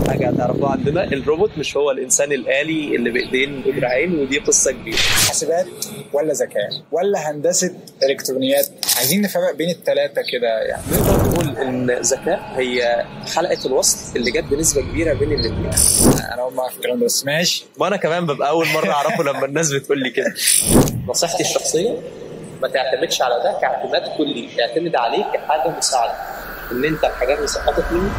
حاجه هتعرفوها عندنا، الروبوت مش هو الانسان الآلي اللي بايدين ودراعين، ودي قصه كبيره. حاسبات ولا ذكاء ولا هندسه الكترونيات؟ عايزين نفرق بين الثلاثه كده يعني. نقدر نقول ان الذكاء هي حلقه الوصل اللي جت بنسبه كبيره بين الاثنين. انا اول مره اعرف الكلام ده بس ماشي. وانا كمان ببقى اول مره اعرفه لما الناس بتقول لي كده. نصيحتي الشخصيه ما تعتمدش على ده كاعتماد كلي، اعتمد عليه كحاجه مساعده، ان انت الحاجات اللي سقطت منك.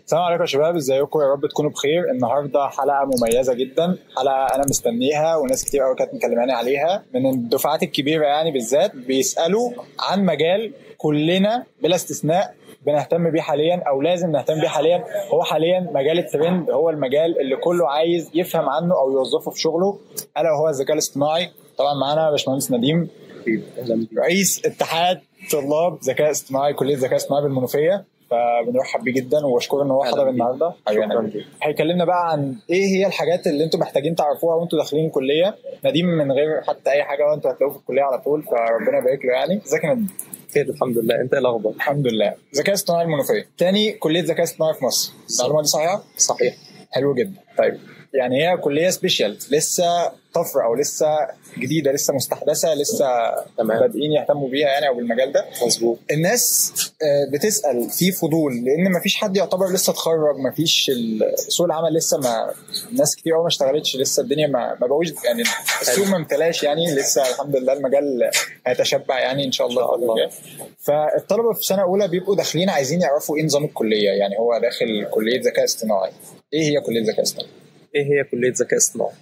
السلام عليكم يا شباب، ازيكم؟ يا رب تكونوا بخير. النهارده حلقه مميزه جدا، حلقه انا مستنيها وناس كتير قوي كانت مكلماني عليها من الدفعات الكبيره يعني، بالذات بيسالوا عن مجال كلنا بلا استثناء بنهتم بيه حاليا او لازم نهتم بيه حاليا. هو حاليا مجال الترند، هو المجال اللي كله عايز يفهم عنه او يوظفه في شغله، الا وهو الذكاء الاصطناعي. طبعا معانا باشمهندس نديم، رئيس اتحاد طلاب ذكاء اصطناعي كليه ذكاء اصطناعي بالمنوفيه، فبنرحب بيه جدا واشكره ان هو حضر النهارده. هيكلمنا بقى عن ايه هي الحاجات اللي انتم محتاجين تعرفوها وانتم داخلين الكليه. نديم من غير حتى اي حاجه وانتم هتلاقوه في الكليه على طول، فربنا يبارك له يعني. ازيك يا نديم؟ خير الحمد لله، انت ايه الاخبار؟ الحمد لله. ذكاء اصطناعي المنوفيه، تاني كليه ذكاء اصطناعي في مصر، المعلومه دي صحيحه؟ صحيح. حلو جدا. طيب يعني هي كليه سبيشال، لسه طفره او لسه جديده، لسه مستحدثه، لسه بادئين يهتموا بيها يعني او بالمجال ده. مظبوط. الناس بتسال في فضول، لان ما فيش حد يعتبر لسه اتخرج، ما فيش سوق العمل لسه، ما ناس كتير قوي ما اشتغلتش لسه، الدنيا ما بقوش يعني، السوق ما امتلاش يعني لسه. الحمد لله المجال هيتشبع يعني ان شاء الله. فالطلبه في سنه اولى بيبقوا داخلين عايزين يعرفوا ايه نظام الكليه، يعني هو داخل كليه ذكاء اصطناعي، ايه هي كليه ذكاء اصطناعي؟ ايه هي كليه ذكاء اصطناعي؟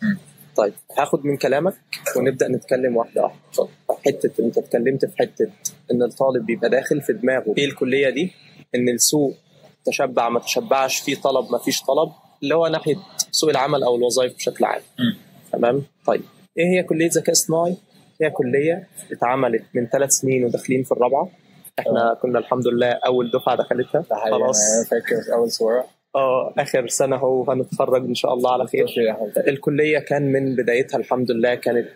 طيب هاخد من كلامك ونبدا نتكلم واحده واحده. حته انت اتكلمت في حته ان الطالب بيبقى داخل في دماغه ايه الكليه دي، ان السوق تشبع ما تشبعش، في طلب ما فيش طلب، اللي هو ناحيه سوق العمل او الوظائف بشكل عام. تمام. طيب ايه هي كليه ذكاء اصطناعي؟ هي كليه اتعملت من 3 سنين وداخلين في الرابعه. احنا كنا الحمد لله اول دفعه دخلتها خلاص. انا فاكر اول صوره. اخر سنه هو هنتخرج ان شاء الله على خير. الكليه كان من بدايتها الحمد لله كانت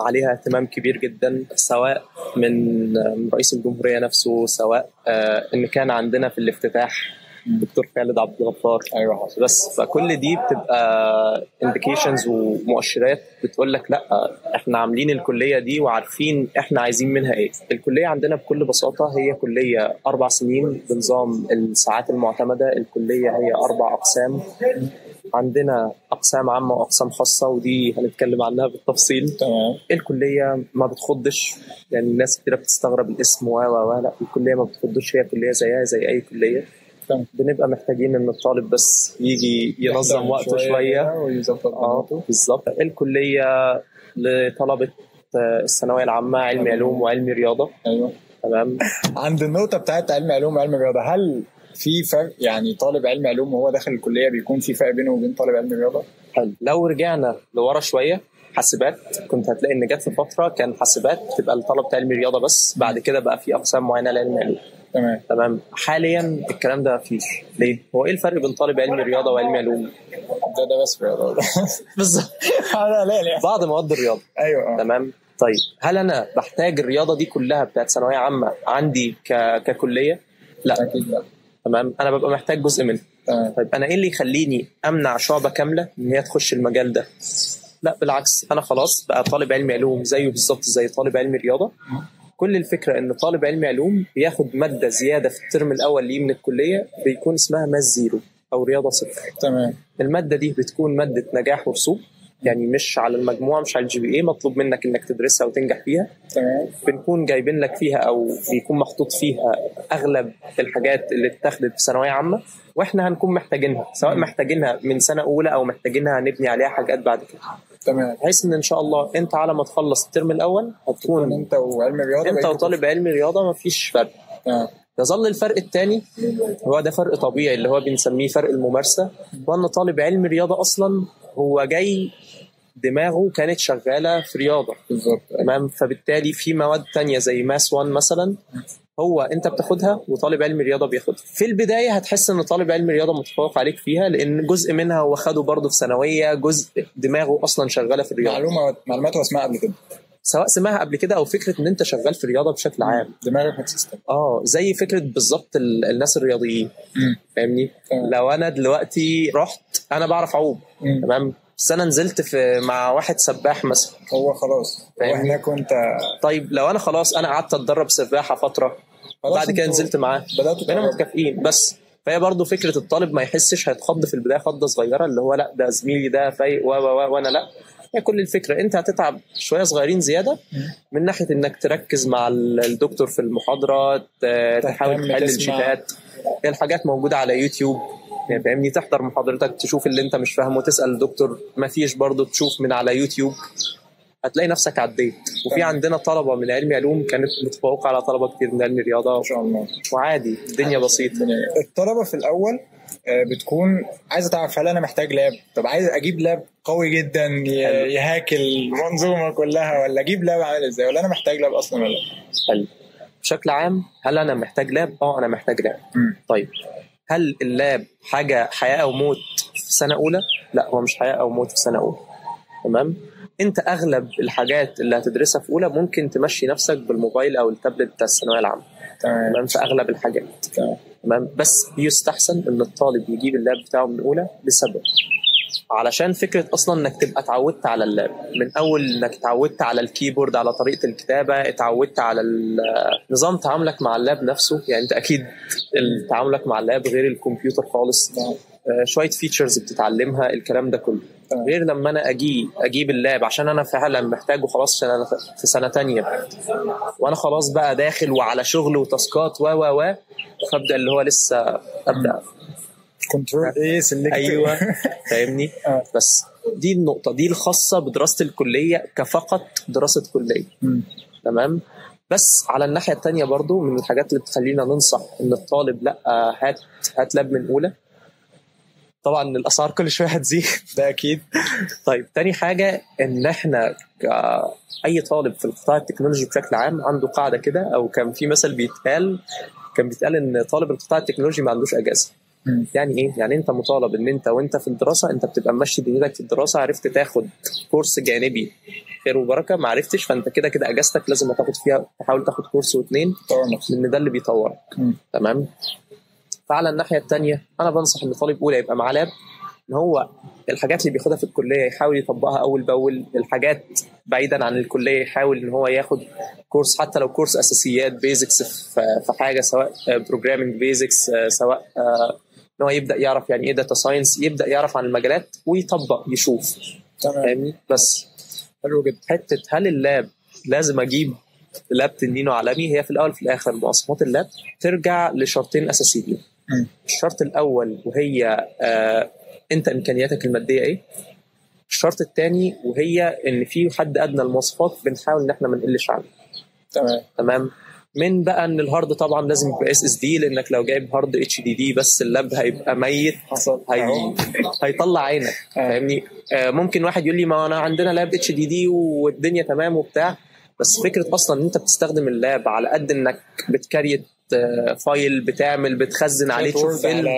عليها اهتمام كبير جدا، سواء من رئيس الجمهوريه نفسه، سواء ان كان عندنا في الافتتاح دكتور خالد عبد الغفار. ايوه. بس فكل دي بتبقى انديكيشنز ومؤشرات بتقول لك لا احنا عاملين الكليه دي وعارفين احنا عايزين منها ايه. الكليه عندنا بكل بساطه هي كليه 4 سنين بنظام الساعات المعتمده. الكليه هي 4 اقسام، عندنا اقسام عامه واقسام خاصه، ودي هنتكلم عنها بالتفصيل. تمام. الكليه ما بتخضش، يعني الناس كتير بتستغرب الاسم لا، الكليه ما بتخضش، هي كليه زيها زي اي كليه. بنبقى محتاجين ان الطالب بس يجي ينظم وقته شويه بالظبط. الكليه لطلبه الثانويه العامه علم علوم وعلم رياضه. ايوه تمام. عند النقطه بتاعت علم علوم وعلم رياضه، هل في فرق؟ يعني طالب علم علوم وهو داخل الكليه بيكون في فرق بينه وبين طالب علم رياضه؟ حلو. لو رجعنا لورا شويه، حاسبات كنت هتلاقي ان جت في فتره كان حاسبات تبقى لطلبه علم رياضه بس، بعد كده بقى في اقسام معينه لعلم علوم. تمام. حاليا الكلام ده مفيش. ليه؟ هو ايه الفرق بين طالب علم رياضه وعلم علوم؟ ده بس رياضه بالظبط. لا بعض مواد الرياضه. ايوه. تمام. طيب هل انا بحتاج الرياضه دي كلها بتاعت ثانويه عامه عندي ككليه؟ لا اكيد لا. تمام. انا ببقى محتاج جزء منها. طيب انا ايه اللي يخليني امنع شعبه كامله ان هي تخش المجال ده؟ لا بالعكس، انا خلاص بقى طالب علم علوم زيه بالظبط زي طالب علم رياضه. كل الفكره ان طالب علم علوم بياخد ماده زياده في الترم الاول ليه من الكليه، بيكون اسمها ماس زيرو او رياضه صفر. تمام. الماده دي بتكون ماده نجاح ورسوب، يعني مش على المجموع، مش على الGPA، مطلوب منك انك تدرسها وتنجح فيها. تمام. بنكون جايبين لك فيها او بيكون محطوط فيها اغلب الحاجات اللي اتخذت في ثانويه عامه، واحنا هنكون محتاجينها، سواء محتاجينها من سنه اولى او محتاجينها نبني عليها حاجات بعد كده. تمام. بحيث ان شاء الله انت على ما تخلص الترم الاول هتكون انت وعلم رياضه، انت وطالب علم رياضه مفيش فرق. يظل الفرق الثاني هو ده فرق طبيعي اللي هو بنسميه فرق الممارسه، وان طالب علم رياضه اصلا هو جاي دماغه كانت شغاله في رياضه. بالظبط. تمام. فبالتالي في مواد تانية زي ماس 1 مثلا هو انت بتاخدها وطالب علم رياضه بياخدها. في البدايه هتحس ان طالب علم رياضه متفوق عليك فيها، لان جزء منها هو خده برضه في ثانويه، جزء دماغه اصلا شغاله في الرياضه. معلومات واسماء قبل كده. سواء سمعها قبل كده او فكره ان انت شغال في الرياضه بشكل عام. دماغك سيستم. زي فكره بالظبط الناس الرياضيين. فاهمني؟ لو انا دلوقتي رحت انا بعرف اعوم تمام، بس انا نزلت مع واحد سباح مثلا، هو خلاص هو هناك وانت. طيب لو انا خلاص انا قعدت اتدرب سباحه فتره بعد كده نزلت معاه بقينا متكافئين. بس فهي برضو فكره الطالب ما يحسش هيتخض في البدايه خضه صغيره اللي هو لا ده زميلي ده فايق وانا لا. هي كل الفكره انت هتتعب شويه صغيرين زياده من ناحيه انك تركز مع الدكتور في المحاضره، تحاول تحل الشتات. هي الحاجات موجوده على يوتيوب يعني فاهمني، تحضر محاضرتك تشوف اللي انت مش فاهمه تسال الدكتور، ما فيش برضو تشوف من على يوتيوب هتلاقي نفسك عديت. وفي عندنا طلبه من علم علوم كانت متفوقه على طلبه كتير من علم رياضه ان شاء الله، وعادي الدنيا بسيطه. الطلبه في الاول بتكون عايزه تعرف هل انا محتاج لاب، طب عايز اجيب لاب قوي جدا يهاكل المنظومه كلها، ولا اجيب لاب عامل ازاي، ولا انا محتاج لاب اصلا ولا؟ حلو. بشكل عام هل انا محتاج لاب؟ انا محتاج لاب. طيب هل اللاب حاجه حياه او موت في سنه اولى؟ لا، هو مش حياه او موت في سنه اولى. تمام. انت اغلب الحاجات اللي هتدرسها في اولى ممكن تمشي نفسك بالموبايل او التابلت بتاع الثانويه العامه. تمام. في اغلب الحاجات. تمام. بس يستحسن ان الطالب يجيب اللاب بتاعه من اولى لسبب، علشان فكره اصلا انك تبقى اتعودت على اللاب من اول، انك اتعودت على الكيبورد، على طريقه الكتابه، اتعودت على نظام تعاملك مع اللاب نفسه. يعني انت اكيد تعاملك مع اللاب غير الكمبيوتر خالص. شويه فيتشرز بتتعلمها، الكلام ده كله غير لما انا اجيب اللاب عشان انا فعلا محتاجه خلاص، عشان انا في سنه تانية وانا خلاص بقى داخل وعلى شغل وتاسكات فابدا اللي هو لسه ابدا كنترول ايوه فاهمني. بس دي النقطه دي الخاصه بدراسه الكليه كفقط دراسه كليه. تمام. بس على الناحيه الثانيه برضو من الحاجات اللي بتخلينا ننصح ان الطالب لا هات لاب من اولى، طبعا الاسعار كل شويه هتزيد ده اكيد. طيب تاني حاجه ان احنا اي طالب في القطاع التكنولوجي بشكل عام عنده قاعده كده، او كان في مثل بيتقال ان طالب القطاع التكنولوجي ما عندوش اجازه. يعني ايه؟ يعني انت مطالب ان انت وانت في الدراسه انت بتبقى ماشي دنيتك في الدراسه، عرفت تاخد كورس جانبي خير وبركه، ما عرفتش فانت كده اجازتك لازم تاخد فيها، تحاول تاخد كورس واثنين لان ده اللي بيطورك. تمام. فعلى الناحيه الثانيه انا بنصح ان طالب اولى يبقى معاه لاب، ان هو الحاجات اللي بياخدها في الكليه يحاول يطبقها اول باول، الحاجات بعيدا عن الكليه يحاول ان هو ياخد كورس، حتى لو كورس اساسيات بيزكس في حاجه، سواء بروجرامينج بيزكس، سواء ان هو يبدا يعرف يعني ايه داتا ساينس، يبدا يعرف عن المجالات ويطبق يشوف. فاهمني؟ بس حلو جدا. حته هل اللاب لازم اجيب لاب تنينه عالمي؟ هي في الاول في الاخر مواصفات اللاب ترجع لشرطين اساسيين. الشرط الاول وهي انت امكانياتك الماديه ايه. الشرط الثاني وهي ان في حد ادنى المواصفات بنحاول ان احنا ما نقلش عنه. تمام. من بقى ان الهارد طبعا لازم يبقى SSD، لانك لو جايب هارد HDD بس اللاب هيبقى ميت، هيطلع عينك. فاهمني؟ ممكن واحد يقول لي ما انا عندنا لاب HDD والدنيا تمام وبتاع، بس فكره اصلا ان انت بتستخدم اللاب على قد انك بتكريت فايل، بتخزن عليه تشوف فيلم،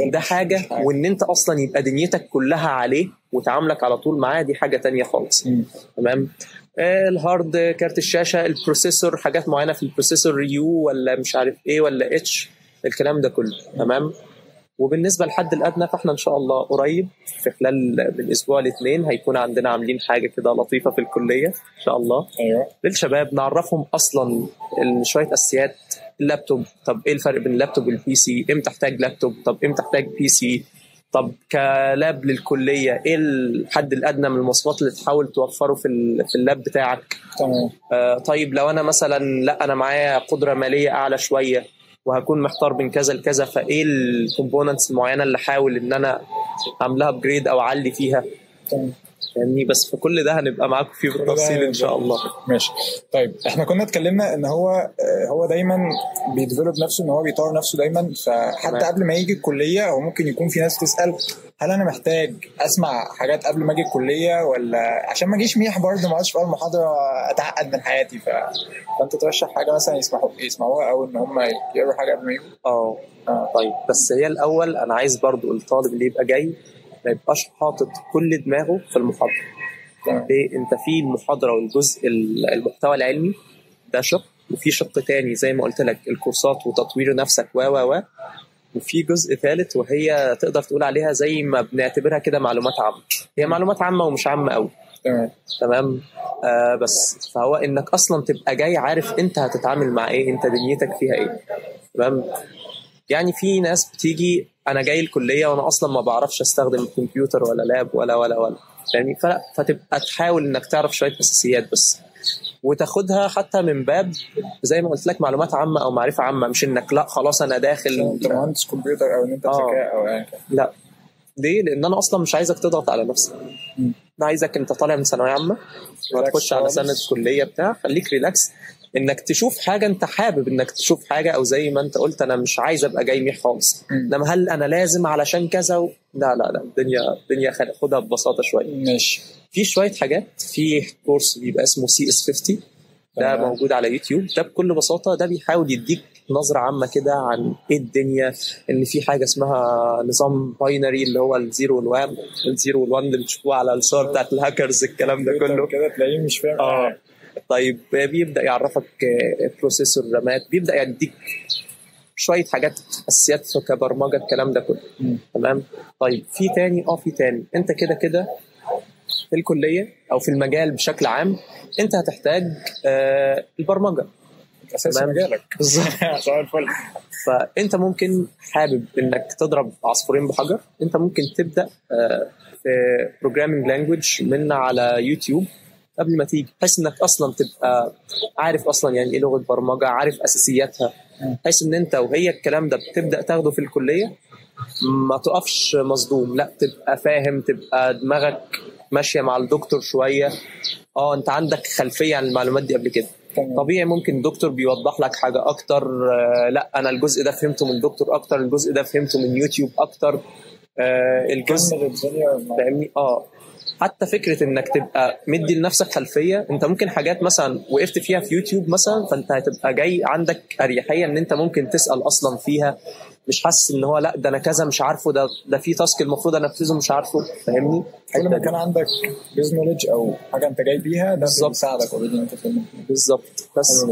ده حاجه، وان انت اصلا يبقى دنيتك كلها عليه وتعاملك على طول معاه دي حاجه تانية خالص. تمام. الهارد، كارت الشاشه، البروسيسور، حاجات معينه في البروسيسور يو ولا مش عارف ايه ولا اتش، الكلام ده كله. تمام. وبالنسبه للحد الادنى فاحنا ان شاء الله قريب في خلال من اسبوع لاثنين هيكون عندنا عاملين حاجه كده لطيفه في الكليه ان شاء الله. للشباب نعرفهم اصلا شويه اساسيات اللابتوب. طب ايه الفرق بين اللابتوب والبي سي؟ امتى تحتاج لابتوب؟ طب امتى تحتاج بي سي؟ طب كلاب للكليه ايه الحد الادنى من المواصفات اللي تحاول توفره في اللاب بتاعك؟ طيب لو انا مثلا لا انا معايا قدره ماليه اعلى شويه وهكون محتار بين كذا لكذا، فايه الكومبوننتس المعينه اللي احاول ان انا اعملها ابجريد او اعلي فيها؟ يعني بس فكل ده هنبقى معاكم فيه بالتفصيل ان شاء الله. ماشي. طيب احنا كنا اتكلمنا ان هو دايما بيديفلوب نفسه، ان هو بيطور نفسه دايما، فحتى قبل ما يجي الكليه هو ممكن يكون في ناس تسال هل انا محتاج اسمع حاجات قبل ما اجي الكليه، ولا عشان ما اجيش ميح برضه ما اقعدش في المحاضره اتعقد من حياتي، فانت ترشح حاجه مثلا يسمعوها او ان هم يقروا حاجه قبل ما يجوا؟ طيب بس هي الاول انا عايز برضه الطالب اللي يبقى جاي ما يبقاش حاطط كل دماغه في المحاضره. ليه؟ انت في المحاضره والجزء المحتوى العلمي ده شق، وفي شق تاني زي ما قلت لك الكورسات وتطوير نفسك و وفي جزء ثالث وهي تقدر تقول عليها زي ما بنعتبرها كده معلومات عامه. هي معلومات عامه ومش عامه قوي. تمام. بس فهو انك اصلا تبقى جاي عارف انت هتتعامل مع ايه، انت دنيتك فيها ايه. تمام. يعني في ناس بتيجي انا جاي الكليه وانا اصلا ما بعرفش استخدم الكمبيوتر ولا لاب ولا يعني فتبقى تحاول انك تعرف شويه اساسيات بس، وتاخدها حتى من باب زي ما قلت لك معلومات عامه او معرفه عامه، مش انك لا خلاص انا داخل انت مهندس كمبيوتر او ان انت ذكاء او يعني لا. ليه؟ لان انا اصلا مش عايزك تضغط على نفسك. انا عايزك انت طالع من ثانويه عامه وتخش على سنه كليه بتاع، خليك ريلاكس انك تشوف حاجه انت حابب انك تشوف حاجه، او زي ما انت قلت انا مش عايز ابقى جاي ميح خالص. انما هل انا لازم علشان كذا لا الدنيا خدها ببساطه شويه. ماشي. في شويه حاجات، في كورس بيبقى اسمه CS50 ده موجود على يوتيوب، ده بكل بساطه ده بيحاول يديك نظره عامه كده عن ايه الدنيا، ان في حاجه اسمها نظام باينري اللي هو الزيرو والوان اللي بتشوفوه على الصور بتاعت الهاكرز الكلام ده كله كده تلاقيه مش فاهم. طيب بيبدا يعرفك بروسيسور رامات، بيبدا يديك شويه حاجات اساسيات كبرمجه الكلام ده كله. تمام. طيب في تاني انت كده في الكليه او في المجال بشكل عام انت هتحتاج البرمجه اساس مجالك بالظبط. صباح الفل. فانت ممكن حابب انك تضرب عصفورين بحجر، انت ممكن تبدا في بروجرامينج لانجويج من على يوتيوب قبل ما تيجي، بحيث انك اصلا تبقى عارف اصلا يعني ايه لغه برمجه، عارف اساسياتها، بحيث ان انت وهي الكلام ده بتبدا تاخده في الكليه ما تقفش مصدوم، لا تبقى فاهم، تبقى دماغك ماشيه مع الدكتور شويه. انت عندك خلفيه عن المعلومات دي قبل كده. طبيعي ممكن الدكتور بيوضح لك حاجه اكتر، لا انا الجزء ده فهمته من الدكتور اكتر، الجزء ده فهمته من يوتيوب اكتر. الجزء فاهمني. حتى فكره انك تبقى مدي لنفسك خلفيه، انت ممكن حاجات مثلا وقفت فيها في يوتيوب مثلا، فانت هتبقى جاي عندك اريحيه ان انت ممكن تسال اصلا فيها، مش حاسس ان هو لا ده انا كذا مش عارفه، ده في تاسك المفروض انفذه مش عارفه. فاهمني. كل ما كان عندك بيز نوليدج او حاجه انت جاي بيها ده بيساعدك اوريدي انت تفهم بالظبط. بس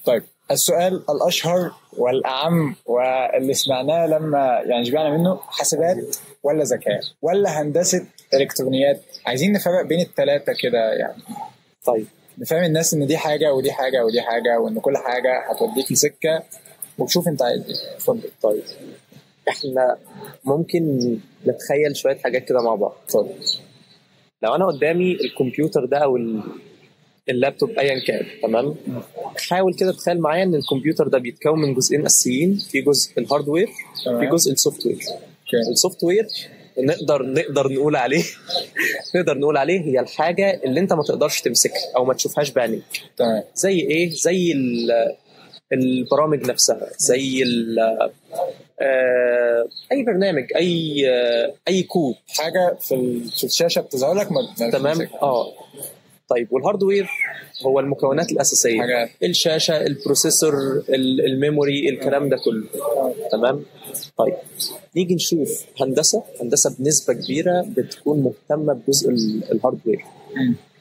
طيب السؤال الاشهر والاعم واللي سمعناه لما يعني شبعنا منه، حاسبات ولا ذكاء ولا هندسه الكترونيات؟ عايزين نفرق بين الثلاثه كده يعني. طيب نفهم الناس ان دي حاجه ودي حاجه ودي حاجه، وان كل حاجه هتوديك لسكه وتشوف انت عايز ايه. اتفضل. طيب احنا ممكن نتخيل شويه حاجات كده مع بعض. اتفضل. لو انا قدامي الكمبيوتر ده او اللابتوب ايا كان، تمام، حاول كده تخيل معايا ان الكمبيوتر ده بيتكون من جزئين اساسيين، في جزء الهاردوير في جزء السوفت وير. السوفت وير نقدر نقول عليه نقدر نقول عليه هي الحاجه اللي انت ما تقدرش تمسكها او ما تشوفهاش بعينيك. تمام. زي ايه؟ زي البرامج نفسها، زي اي برنامج، اي كود، حاجه في الشاشه بتظهر لك تمام. طيب والهاردوير هو المكونات الاساسيه حاجة. الشاشه، البروسيسور، الميموري، الكلام ده كله. تمام. طيب نيجي نشوف هندسه بنسبه كبيره بتكون مهتمه بجزء الهاردوير.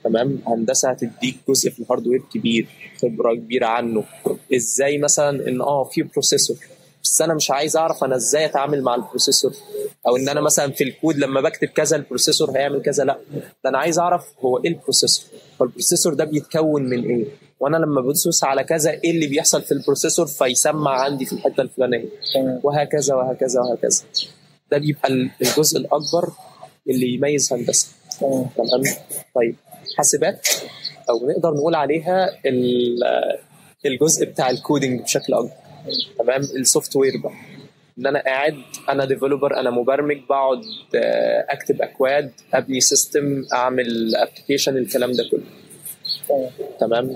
تمام. هندسه هتديك جزء في الهاردوير كبير، خبره كبيره عنه، ازاي مثلا ان في بروسيسور، بس انا مش عايز اعرف انا ازاي اتعامل مع البروسيسور، او ان انا مثلا في الكود لما بكتب كذا البروسيسور هيعمل كذا، لا ده انا عايز اعرف هو ايه البروسيسور، فالبروسيسور ده بيتكون من ايه، وانا لما بدوس على كذا ايه اللي بيحصل في البروسيسور فيسمع عندي في الحته الفلانيه، وهكذا وهكذا وهكذا. ده بيبقى الجزء الاكبر اللي يميز هندسه. تمام. طيب حاسبات او نقدر نقول عليها الجزء بتاع الكودينج بشكل اكبر. تمام. السوفت وير بقى ان انا قاعد، انا ديفلوبر، انا مبرمج، بقعد اكتب اكواد، ابني سيستم، اعمل ابلكيشن، الكلام ده كله. تمام.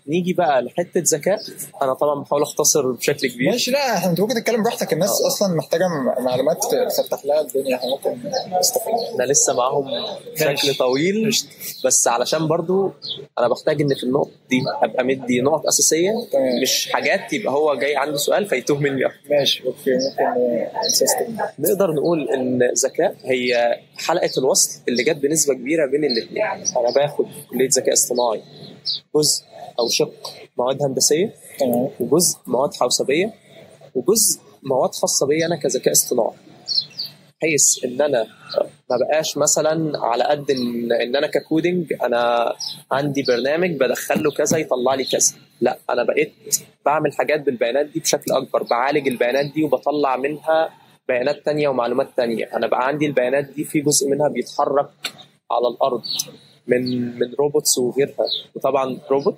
نيجي بقى لحته ذكاء. انا طبعا بحاول اختصر بشكل كبير. ماشي، لا انت ممكن تتكلم براحتك، الناس اصلا محتاجه معلومات تفتح لها الدنيا، احنا ممكن نستفيد. احنا لسه معاهم بشكل طويل، بس علشان برضو انا بحتاج ان في النقط دي ابقى مدي نقط اساسيه، مش حاجات يبقى هو جاي عنده سؤال فيتوه مني. ماشي اوكي. ممكن سيستم نقدر نقول ان الذكاء هي حلقه الوصل اللي جت بنسبه كبيره بين الاثنين. انا باخد كليه ذكاء اصطناعي جزء او شق مواد هندسيه، وجزء مواد حوسبيه، وجزء مواد خاصه بي انا كذكاء اصطناعي، بحيث ان انا ما بقاش مثلا على قد ان انا ككودينج انا عندي برنامج بدخل له كذا يطلع لي كذا. لا، انا بقيت بعمل حاجات بالبيانات دي بشكل اكبر، بعالج البيانات دي وبطلع منها بيانات تانية ومعلومات تانية. انا بقى عندي البيانات دي في جزء منها بيتحرك على الارض من روبوتس وغيرها. وطبعا روبوت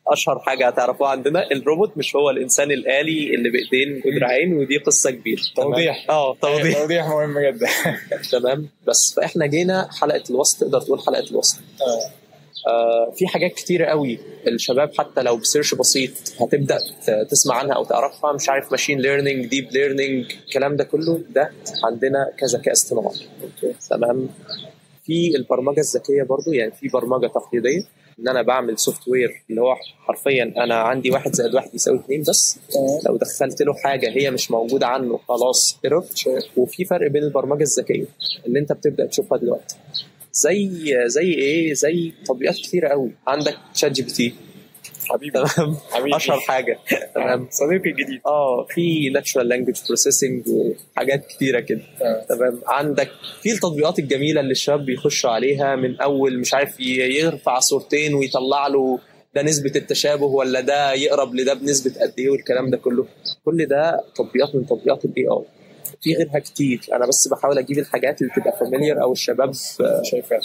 اشهر حاجه هتعرفوها عندنا، الروبوت مش هو الانسان الالي اللي بايدين ودراعين، ودي قصه كبيره. توضيح توضيح مهم جدا. تمام. بس فاحنا جينا حلقه الوسط، تقدر تقول حلقه الوسط. في حاجات كتيره قوي الشباب حتى لو بسيرش بسيط هتبدا تسمع عنها او تعرفها، مش عارف ماشين ليرنينج، ديب ليرنينج، الكلام ده كله ده عندنا كذكاء اصطناعي. تمام. في البرمجه الذكيه برضو، يعني في برمجه تقليديه ان انا بعمل سوفت وير اللي هو حرفيا انا عندي 1 زائد 1 يساوي 2 بس. لو دخلت له حاجه هي مش موجوده عنه خلاص ايرور. وفي فرق بين البرمجه الذكيه اللي انت بتبدا تشوفها دلوقتي زي ايه، زي تطبيقات كتيره قوي. عندك شات جي بي تي حبيبي، تمام، اشهر حاجه. تمام، صديقي الجديد. في ناتشورال لانجويج بروسيسنج وحاجات كتيره كده. تمام. عندك في التطبيقات الجميله اللي الشباب بيخشوا عليها من اول مش عارف يرفع صورتين ويطلع له ده نسبه التشابه ولا ده يقرب لده بنسبه قد ايه، والكلام ده كله. كل ده تطبيقات من تطبيقات الاي اي. في غيرها كتير، انا بس بحاول اجيب الحاجات اللي تبقى فاميليار او الشباب شايفها.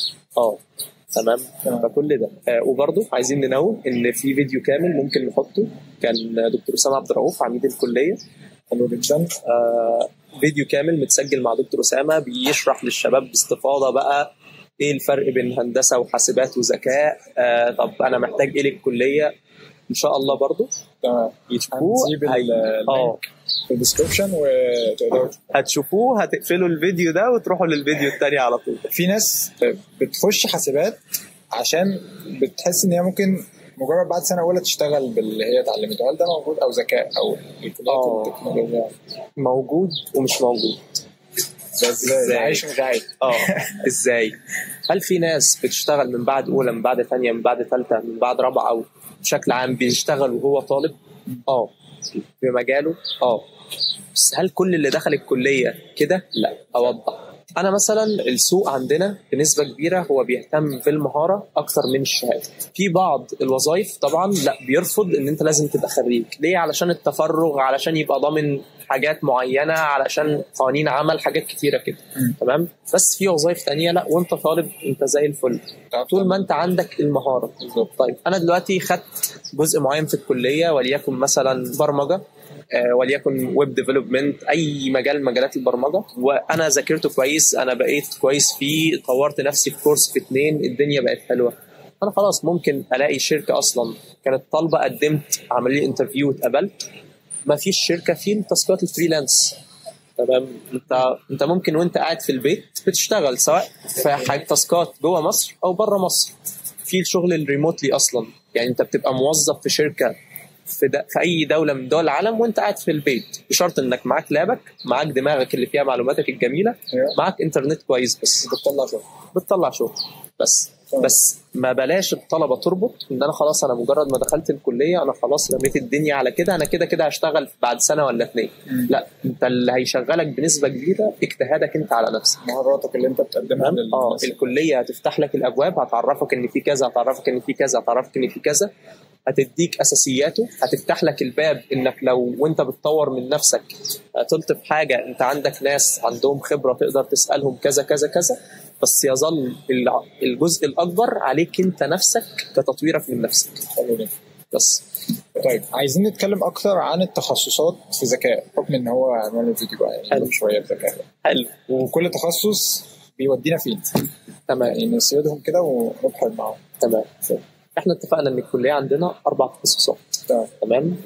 تمام. فكل ده وبرضه عايزين ننوه ان في فيديو كامل ممكن نحطه، كان دكتور اسامه عبد الرؤوف عميد الكليه فيديو كامل متسجل مع دكتور اسامه بيشرح للشباب باستفاضه بقى ايه الفرق بين هندسه وحاسبات وذكاء. طب انا محتاج ايه للكليه، ان شاء الله برضه يشوفوه. في الديسكربشن وتقدروا هتشوفوه، هتقفلوا الفيديو ده وتروحوا للفيديو الثاني على طول. في ناس بتخش حاسبات عشان بتحس ان هي ممكن مجرد بعد سنه اولى تشتغل باللي هي اتعلمته. هل ده موجود او ذكاء او الكليات التكنولوجيه؟ موجود ومش موجود. ازاي عايش مش عايش؟ ازاي؟ هل في ناس بتشتغل من بعد اولى، من بعد ثانيه، من بعد ثالثه، من بعد رابعه، او بشكل عام بيشتغل وهو طالب في مجاله؟ بس هل كل اللي دخل الكليه كده؟ لا. اوضح، انا مثلا السوق عندنا بنسبه كبيره هو بيهتم بالمهاره اكثر من الشهاده. في بعض الوظائف طبعا لا، بيرفض ان انت لازم تبقى خريج. ليه؟ علشان التفرغ، علشان يبقى ضامن حاجات معينه، علشان قوانين عمل، حاجات كتيره كده. تمام. بس في وظائف تانية لا، وانت طالب انت زي الفل طول ما انت عندك المهاره. طيب انا دلوقتي خدت جزء معين في الكليه، وليكن مثلا برمجه، وليكن ويب ديفلوبمنت، اي مجال مجالات البرمجه، وانا ذاكرته كويس، انا بقيت كويس فيه، طورت نفسي في كورس في 2، الدنيا بقت حلوه. انا خلاص ممكن الاقي شركه اصلا كانت طالبه، قدمت، عمل لي انترفيو واتقبلت. ما فيش شركه في التاسكات الفريلانس. تمام. انت ممكن وانت قاعد في البيت بتشتغل، سواء في حاجه تاسكات جوه مصر او بره مصر. في الشغل الريموتلي اصلا، يعني انت بتبقى موظف في شركه في اي دوله من دول العالم وانت قاعد في البيت، بشرط انك معاك لابك، معاك دماغك اللي فيها معلوماتك الجميله، معاك انترنت كويس، بس بتطلع شغل بس ما بلاش الطلبه تربط ان انا خلاص انا مجرد ما دخلت الكليه انا خلاص رميت الدنيا على كده، انا كده هشتغل بعد سنه ولا 2. لا، انت اللي هيشغلك بنسبه كبيره اجتهادك انت على نفسك، مهاراتك اللي انت بتقدمها الكليه هتفتح لك الابواب، هتعرفك ان في كذا، هتعرفك ان في كذا، هتعرفك ان في كذا، هتديك اساسياته، هتفتح لك الباب انك لو وانت بتطور من نفسك تلطف حاجه انت عندك ناس عندهم خبره تقدر تسالهم كذا كذا كذا. بس يظل الجزء الاكبر عليك انت نفسك كتطويرك من نفسك. بس طيب عايزين نتكلم اكتر عن التخصصات في ذكاء، بحكم ان هو عنوان الفيديو يعني شويه بذكاء. حلو. وكل تخصص بيودينا فين. تمام. يعني نسردهم كده ونبحر معاهم. تمام. احنا اتفقنا ان الكليه عندنا 4 تخصصات. تمام.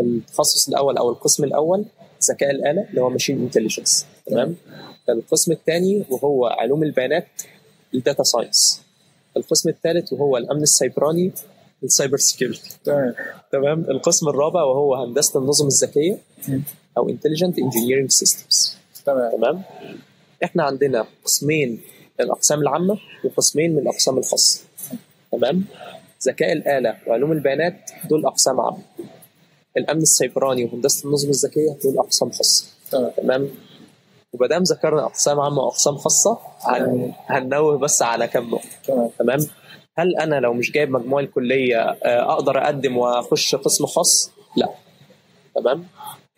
التخصص الاول او القسم الاول ذكاء الاله اللي هو ماشين انتليجنس. تمام. القسم الثاني وهو علوم البيانات الداتا ساينس. القسم الثالث وهو الامن السيبراني السايبر سيكيورتي. تمام. القسم الرابع وهو هندسه النظم الذكيه او انتليجنت انجينيرنج سيستمز. تمام. احنا عندنا قسمين من الاقسام العامه وقسمين من الاقسام الخاصه. تمام. ذكاء الاله وعلوم البيانات دول اقسام عامه. الامن السيبراني وهندسه النظم الذكيه دول اقسام خاصه. تمام. وبدام ذكرنا اقسام عامه واقسام خاصه هننوه بس على كم نقطه. تمام. هل انا لو مش جايب مجموع الكليه اقدر اقدم واخش قسم خاص؟ لا. تمام.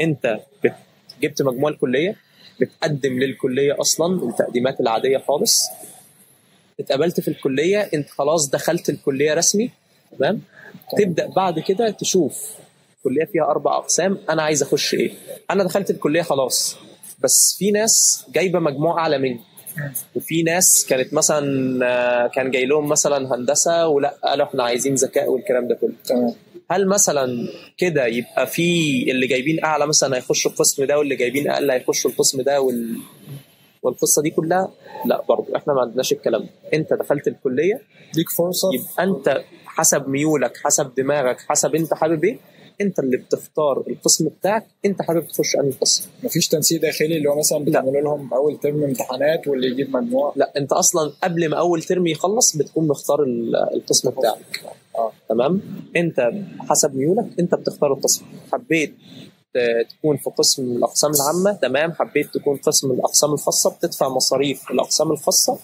انت جبت مجموع الكليه بتقدم للكليه اصلا التقديمات العاديه خالص، اتقبلت في الكليه، انت خلاص دخلت الكليه رسمي. تمام. تبدا بعد كده تشوف الكليه فيها 4 اقسام، انا عايز اخش ايه. انا دخلت الكليه خلاص، بس في ناس جايبه مجموع اعلى مني، وفي ناس كانت مثلا كان جاي لهم مثلا هندسه ولا قالوا احنا عايزين ذكاء والكلام ده كله. هل مثلا كده يبقى في اللي جايبين اعلى مثلا هيخشوا القسم ده واللي جايبين اقل هيخشوا القسم ده والقصه دي كلها؟ لا، برضو احنا ما عندناش الكلام ده. انت دخلت الكليه ليك فرصه، يبقى انت حسب ميولك حسب دماغك حسب انت حابب ايه، انت اللي بتختار القسم بتاعك. انت حابب تخش انهي قسم. مفيش تنسيق داخلي اللي هو مثلا بتعملوا لهم اول ترم امتحانات واللي يجيب مجموع؟ لا، انت اصلا قبل ما اول ترم يخلص بتكون مختار القسم بتاعك. تمام. انت حسب ميولك انت بتختار القسم. حبيت تكون في قسم من الاقسام العامه، تمام. حبيت تكون قسم من الاقسام الخاصه، بتدفع مصاريف الاقسام الخاصه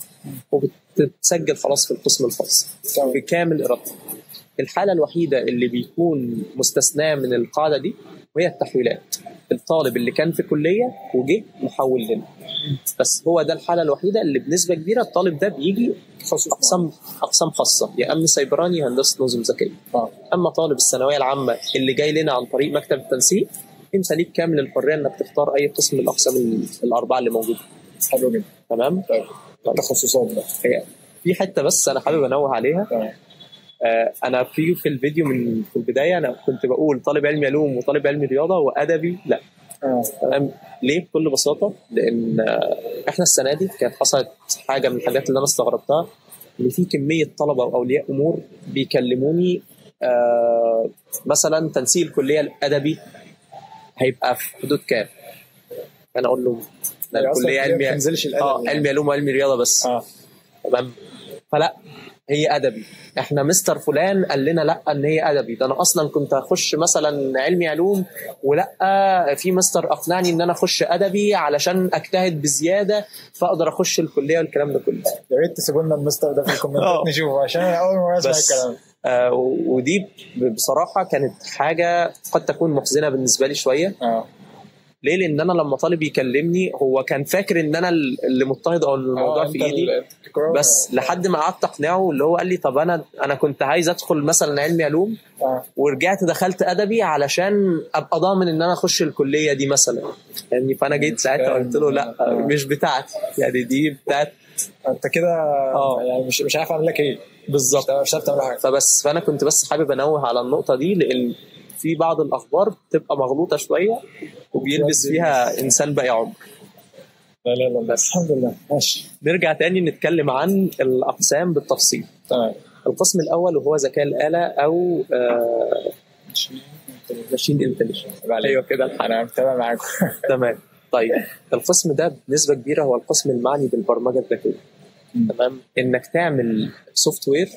وبتتسجل خلاص في القسم الخاص بكامل ارادتك. الحاله الوحيده اللي بيكون مستثناه من القاعده دي وهي التحويلات. الطالب اللي كان في كليه وجه محول لنا، بس هو ده الحاله الوحيده اللي بنسبه كبيره الطالب ده بيجي اقسام خاصه، يا امن سيبراني هندسه نظم ذكيه. اما طالب الثانويه العامه اللي جاي لنا عن طريق مكتب التنسيق، انت ليك كامل الحريه انك تختار اي قسم من الاقسام الاربعه اللي موجوده. حلو جدا. تمام. التخصصات ده في حته بس انا حابب انوه عليها. انا في الفيديو في البدايه انا كنت بقول طالب علمي علوم وطالب علمي رياضه وادبي لا. تمام. ليه؟ بكل بساطه لان احنا السنه دي كانت حصلت حاجه من الحاجات اللي انا استغربتها، ان في كميه طلبه واولياء امور بيكلموني مثلا تنسيق الكليه الادبي هيبقى في حدود كام؟ انا اقول لهم الكليه علمي علمي علوم وعلمي رياضه بس. تمام. فلا، هي ادبي. احنا مستر فلان قال لنا لا ان هي ادبي، ده انا اصلا كنت هخش مثلا علمي علوم ولا في مستر اقنعني ان انا اخش ادبي علشان اجتهد بزياده فاقدر اخش الكليه والكلام ده كله. يا ريت تسيبوا لنا المستر ده في الكومنتات نشوفه عشان انا اول مره اسمع الكلام. ودي بصراحه كانت حاجه قد تكون محزنه بالنسبه لي شويه. ليه؟ لان انا لما طالب يكلمني هو كان فاكر ان انا اللي مضطهد او الموضوع في ايدي، بس لحد ما قعدت اقنعه اللي هو قال لي طب انا كنت عايز ادخل مثلا علمي علوم ورجعت دخلت ادبي علشان ابقى ضامن ان انا اخش الكليه دي مثلا يعني. فانا جيت ساعتها قلت له لا مش بتاعتي يعني، دي بتاعت انت كده يعني مش عارف اعمل لك ايه بالظبط، مش عارف تعمل حاجه. فانا كنت بس حابب انوه على النقطه دي، لان في بعض الاخبار بتبقى مغلوطه شويه وبيلبس فيها انسان باقي عمر. لا بس الحمد لله. ماشي، نرجع تاني نتكلم عن الاقسام بالتفصيل. تمام. القسم الاول وهو ذكاء الاله او ماشين انتليجنس. ايوه كده انا متابع معاكم. تمام. طيب القسم ده بنسبه كبيره هو القسم المعني بالبرمجه الذكيه. تمام. انك تعمل سوفت وير،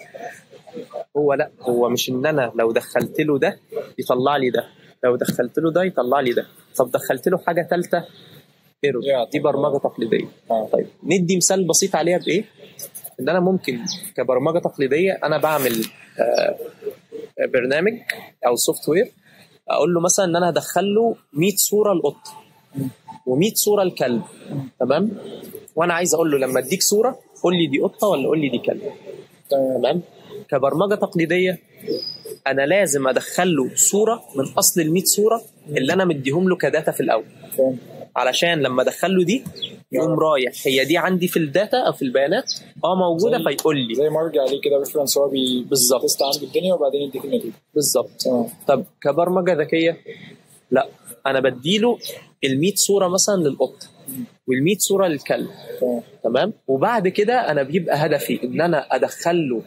هو مش ان انا لو دخلت له ده يطلع لي ده، لو دخلت له ده يطلع لي ده، طب دخلت له حاجه ثالثه ايرور، دي برمجه تقليديه. طيب ندي مثال بسيط عليها بايه؟ ان انا ممكن كبرمجه تقليديه انا بعمل برنامج او سوفت وير، اقول له مثلا ان انا هدخل له 100 صوره القط و100 صوره الكلب. تمام. وانا عايز اقول له لما اديك صوره قول لي دي قطه ولا قول لي دي كلب. تمام. كبرمجه تقليديه انا لازم ادخل له صوره من اصل ال 100 صوره اللي انا مديهم له كداتا في الاول، علشان لما ادخل له دي يقوم رايح هي دي عندي في الداتا او في البيانات موجوده، فيقول لي زي مرجع عليه كده ريفرنس، هو بالظبط بيست عنده الدنيا وبعدين يديك النتيجه. بالظبط. طب كبرمجه ذكيه لا، انا بديله ال100 صوره مثلا للقطه وال100 صوره للكلب. تمام. وبعد كده انا بيبقى هدفي ان انا ادخل له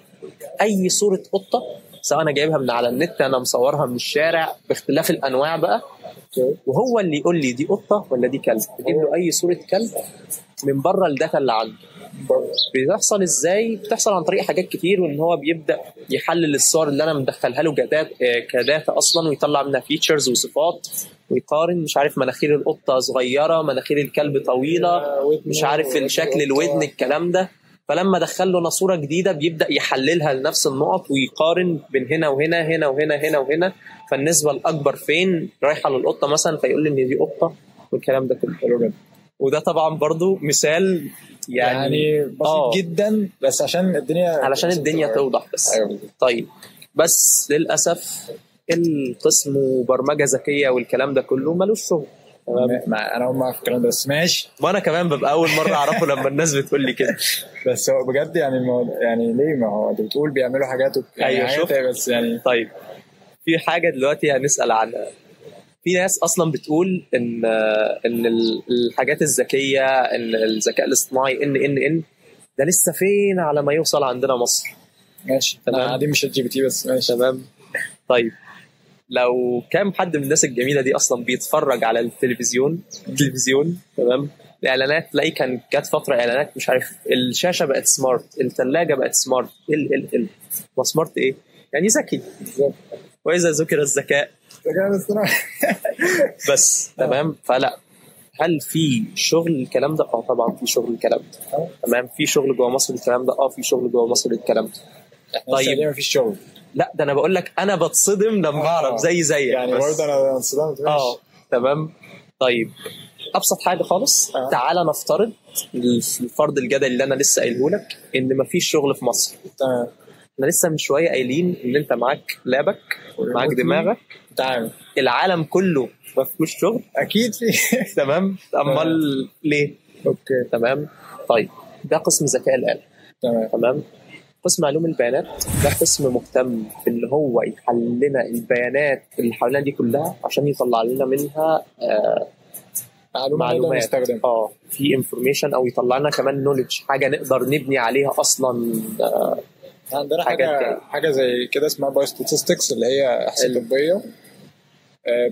اي صوره قطه، سواء انا جايبها من على النت، انا مصورها من الشارع باختلاف الانواع بقى، وهو اللي يقول لي دي قطه ولا دي كلب. بجيب له اي صوره كلب من بره الداتا اللي عنده. بتحصل ازاي؟ بتحصل عن طريق حاجات كتير، وان هو بيبدا يحلل الصور اللي انا مدخلها له كداتا اصلا، ويطلع منها فيتشرز وصفات، ويقارن مش عارف مناخير القطه صغيره، مناخير الكلب طويله، مش عارف الشكل الودن، الكلام ده. فلما دخل له صوره جديده بيبدا يحللها لنفس النقط، ويقارن بين هنا وهنا، هنا وهنا، هنا وهنا، فالنسبه الاكبر فين رايحه للقطه مثلا، فيقول لي ان دي قطه، والكلام ده كله. وده طبعا برضو مثال يعني بسيط جدا، بس عشان الدنيا توضح بس. طيب بس للاسف القسم برمجه ذكيه والكلام ده كله ملوش شغل. انا اول مره في الكلام ده، بس ماشي. وانا كمان ببقى اول مره اعرفه لما الناس بتقول لي كده. بس هو بجد يعني ليه؟ ما هو انت بتقول بيعملوا حاجات شوف بس يعني. طيب في حاجه دلوقتي هنسال عنها. في ناس اصلا بتقول ان الحاجات الذكيه، ان الذكاء الاصطناعي ان ده لسه فين على ما يوصل عندنا مصر. ماشي تمام. قاعدين مش الجي بي تي بس. ماشي تمام. طيب لو كام حد من الناس الجميله دي اصلا بيتفرج على التلفزيون تمام، الاعلانات تلاقي كان جت فتره اعلانات مش عارف الشاشه بقت سمارت، الثلاجه بقت سمارت، ما سمارت ايه يعني؟ ذكي. واذا ذكر الذكاء بس. تمام. فلا، هل في شغل الكلام ده؟ طبعا في شغل الكلام ده. تمام. في شغل جوه مصر الكلام ده. في شغل جوه مصر الكلام ده. طيب ما فيش شغل. لا ده انا بقول لك انا بتصدم لما اعرف زيك يعني برضه انا انصدمت. تمام. طيب ابسط حاجه خالص. تعالى نفترض الفرض الجدلي اللي انا لسه قايله لك، ان مفيش شغل في مصر. تمام. احنا لسه من شويه قايلين ان انت معاك لابك، معاك دماغك، تعال العالم كله ما فيهوش شغل. اكيد في. تمام. امال ليه؟ اوكي تمام. طيب ده قسم ذكاء الآلة. تمام. قسم علوم البيانات ده قسم مهتم بان هو يحلل لنا البيانات اللي حوالينا دي كلها عشان يطلع لنا منها معلومات في انفورميشن، او يطلع لنا كمان نوليدج، حاجه نقدر نبني عليها اصلا. عندنا حاجه زي كده اسمها بايوستاتستكس، اللي هي احصاء طبيه.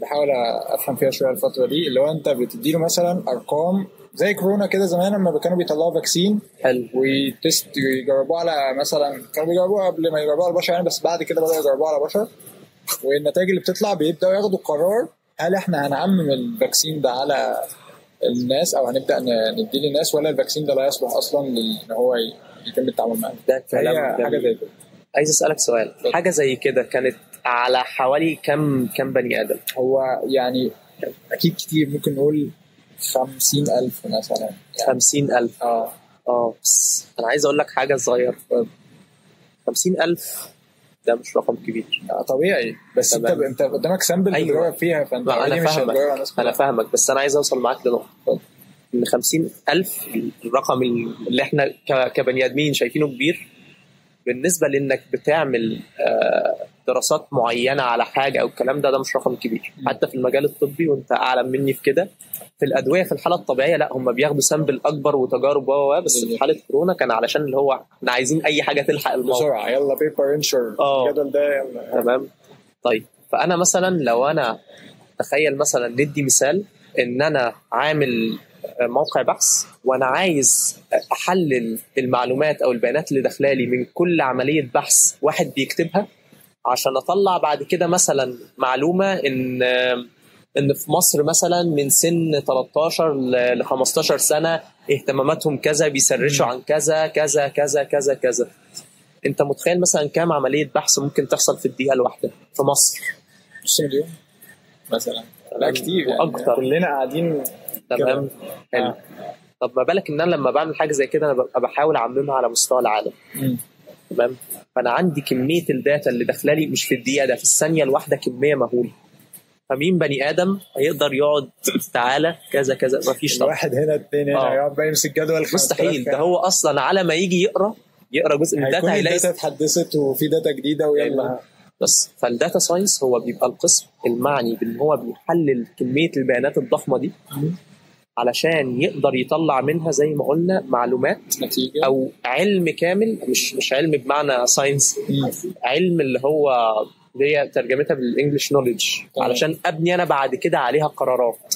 بحاول افهم فيها شويه الفتره دي، اللي هو انت بتديله مثلا ارقام زي كورونا كده. زمان لما كانوا بيطلعوا فاكسين ويتست يجربوه على مثلا، كانوا بيجربوه قبل ما يجربوه على البشر يعني، بس بعد كده بدأوا يجربوه على بشر، والنتائج اللي بتطلع بيبداوا ياخدوا قرار هل احنا هنعمم الفاكسين ده على الناس او هنبدا نديه للناس، ولا الفاكسين ده لا يصلح اصلا ان هو يتم التعامل معاه. ده كلام حاجه زي كده. عايز اسالك سؤال. حاجه زي كده كانت على حوالي كم بني ادم؟ هو يعني اكيد كتير، ممكن نقول 50,000 مثلا يعني. 50,000 بس انا عايز اقول لك حاجه صغيره. 50,000 ده مش رقم كبير. طبيعي، بس انت قدامك سامبل تجرب فيها، فانت انا فاهمك بس انا عايز اوصل معاك لنقطه ان 50,000 الرقم اللي احنا كبني ادمين شايفينه كبير، بالنسبه لانك بتعمل دراسات معينه على حاجه او الكلام ده مش رقم كبير. حتى في المجال الطبي، وانت اعلم مني في كده، في الادويه في الحاله الطبيعيه لا، هم بياخدوا سامبل اكبر وتجارب بس في حاله كورونا كان علشان اللي هو احنا عايزين اي حاجه تلحق الموضوع بسرعه، يلا بيبر انشر الجدول ده يلا. تمام. طيب فانا مثلا لو انا تخيل مثلا ندي مثال ان انا عامل موقع بحث، وانا عايز احلل المعلومات او البيانات اللي داخلالي من كل عمليه بحث واحد بيكتبها، عشان اطلع بعد كده مثلا معلومه ان في مصر مثلا من سن 13 ل 15 سنه اهتماماتهم كذا، بيسرشوا عن كذا كذا كذا كذا كذا. انت متخيل مثلا كام عمليه بحث ممكن تحصل في الدقيقه الواحده في مصر؟ نص مليون مثلا. لا كتير يعني، واكتر. كلنا قاعدين. تمام. حلو. طب ما بالك ان انا لما بعمل حاجه زي كده انا ببقى بحاول اعممها على مستوى العالم. تمام. فانا عندي كميه الداتا اللي داخله لي مش في الدقيقه، ده في الثانيه الواحده كميه مهوله. فمين بني ادم هيقدر يقعد تعالى كذا كذا؟ ما فيش طبعا. واحد هنا الثاني هنا يقعد بقى يمسك جدول مستحيل. ده هو اصلا على ما يجي يقرا جزء من الداتا هيلاقي الداتا اتحدثت وفي داتا جديده ويلا بس. فالداتا ساينس هو بيبقى القسم المعني بان هو بيحلل كميه البيانات الضخمه دي علشان يقدر يطلع منها زي ما قلنا معلومات نتيجة. او علم كامل، مش علم بمعنى ساينس، علم اللي هو هي ترجمتها بالانجلش نوليدج، علشان ابني انا بعد كده عليها قرارات.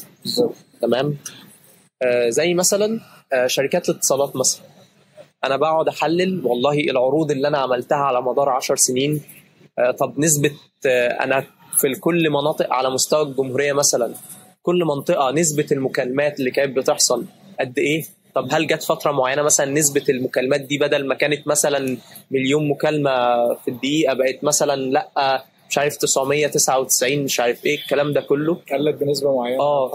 تمام. زي مثلا شركات الاتصالات مثلا، انا بقعد احلل والله العروض اللي انا عملتها على مدار 10 سنين، طب نسبه انا في كل مناطق على مستوى الجمهوريه مثلا، كل منطقه نسبه المكالمات اللي كانت بتحصل قد ايه؟ طب هل جت فتره معينه مثلا نسبه المكالمات دي بدل ما كانت مثلا مليون مكالمه في الدقيقه بقت مثلا لا مش عارف 999 مش عارف ايه الكلام ده كله، قلت بنسبه معينه.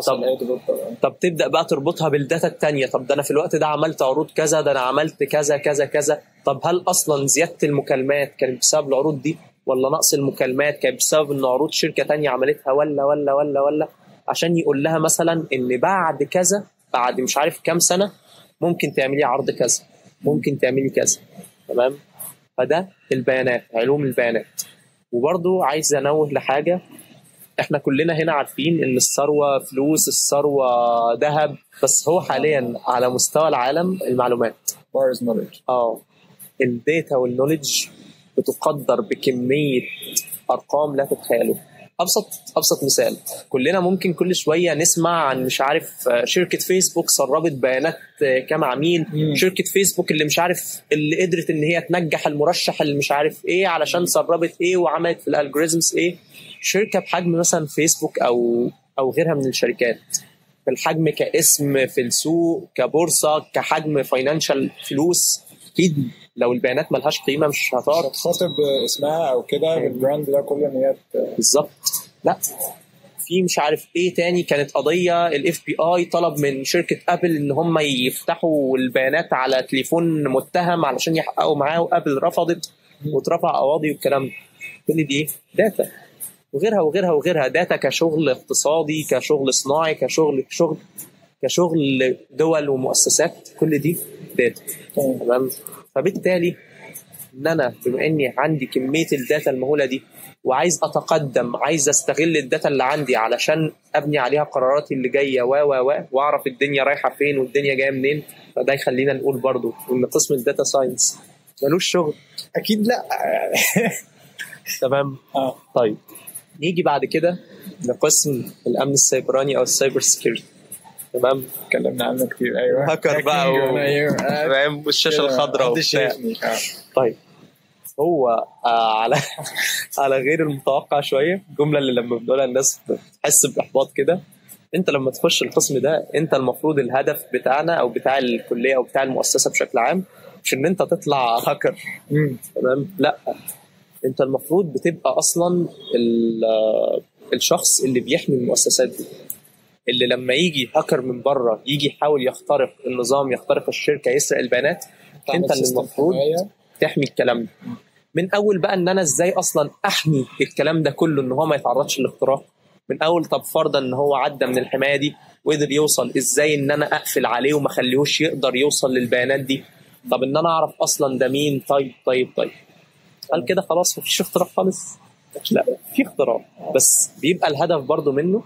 طب تبدا بقى تربطها بالداتا الثانيه، طب ده انا في الوقت ده عملت عروض كذا، ده انا عملت كذا كذا كذا، طب هل اصلا زياده المكالمات كانت بسبب العروض دي ولا نقص المكالمات كانت بسبب ان عروض شركه ثانيه عملتها ولا عشان يقول لها مثلا ان بعد كذا، بعد مش عارف كام سنه ممكن تعملي عرض كذا، ممكن تعملي كذا. تمام. فده البيانات، علوم البيانات. وبرضو عايز انوه لحاجه، احنا كلنا هنا عارفين ان الثروه فلوس، الثروه ذهب، بس هو حاليا على مستوى العالم المعلومات الداتا والنوليدج بتقدر بكميه ارقام لا تتخيلوا. ابسط مثال، كلنا ممكن كل شويه نسمع عن مش عارف شركه فيسبوك سربت بيانات كام عميل، شركه فيسبوك اللي مش عارف اللي قدرت ان هي تنجح المرشح اللي مش عارف ايه علشان سربت ايه وعملت في الالجوريزمز ايه. شركه بحجم مثلا فيسبوك او غيرها من الشركات، في الحجم كاسم في السوق كبورصه كحجم فاينانشال فلوس، اكيد لو البيانات ملهاش قيمه مش هتقعد تخاطب اسمها او كده بالبراند ده كله ان هي بالظبط. لا، في مش عارف ايه تاني كانت قضيه الاف بي اي طلب من شركه ابل ان هم يفتحوا البيانات على تليفون متهم علشان يحققوا معاه، وابل رفضت واترفع قواضي والكلام ده. كل دي ايه؟ داتا وغيرها داتا كشغل اقتصادي، كشغل صناعي، كشغل دول ومؤسسات، كل دي داتا. تمام. فبالتالي ان انا بما اني عندي كميه الداتا المهوله دي وعايز اتقدم، عايز استغل الداتا اللي عندي علشان ابني عليها قراراتي اللي جايه واعرف الدنيا رايحه فين والدنيا جايه منين، فده يخلينا نقول برضو ان قسم الداتا ساينس ملوش شغل. اكيد لا. تمام. طيب نيجي بعد كده لقسم الامن السيبراني او السايبر سكيورتي. تمام. اتكلمنا عنه كتير. ايوه هاكر بقى فاهم والشاشه الخضراء وبتاع. طيب هو على غير المتوقع شويه، الجمله اللي لما بنقولها الناس بتحس باحباط كده. انت لما تخش القسم ده، انت المفروض الهدف بتاعنا او بتاع الكليه او بتاع المؤسسه بشكل عام مش ان انت تطلع هاكر. تمام. لا، انت المفروض بتبقى اصلا الشخص اللي بيحمي المؤسسات دي، اللي لما يجي هاكر من بره يجي يحاول يخترق النظام، يخترق الشركه، يسرق البيانات، انت اللي المفروض تحمي الكلام ده. من اول بقى ان انا ازاي اصلا احمي الكلام ده كله ان هو ما يتعرضش للاختراق من اول. طب فرضا ان هو عدى من الحمايه دي وقدر يوصل، ازاي ان انا اقفل عليه وما اخليهوش يقدر يوصل للبيانات دي؟ طب ان انا اعرف اصلا ده مين؟ طيب هل كده خلاص مفيش اختراق خالص؟ لا، في اختراق، بس بيبقى الهدف برضو منه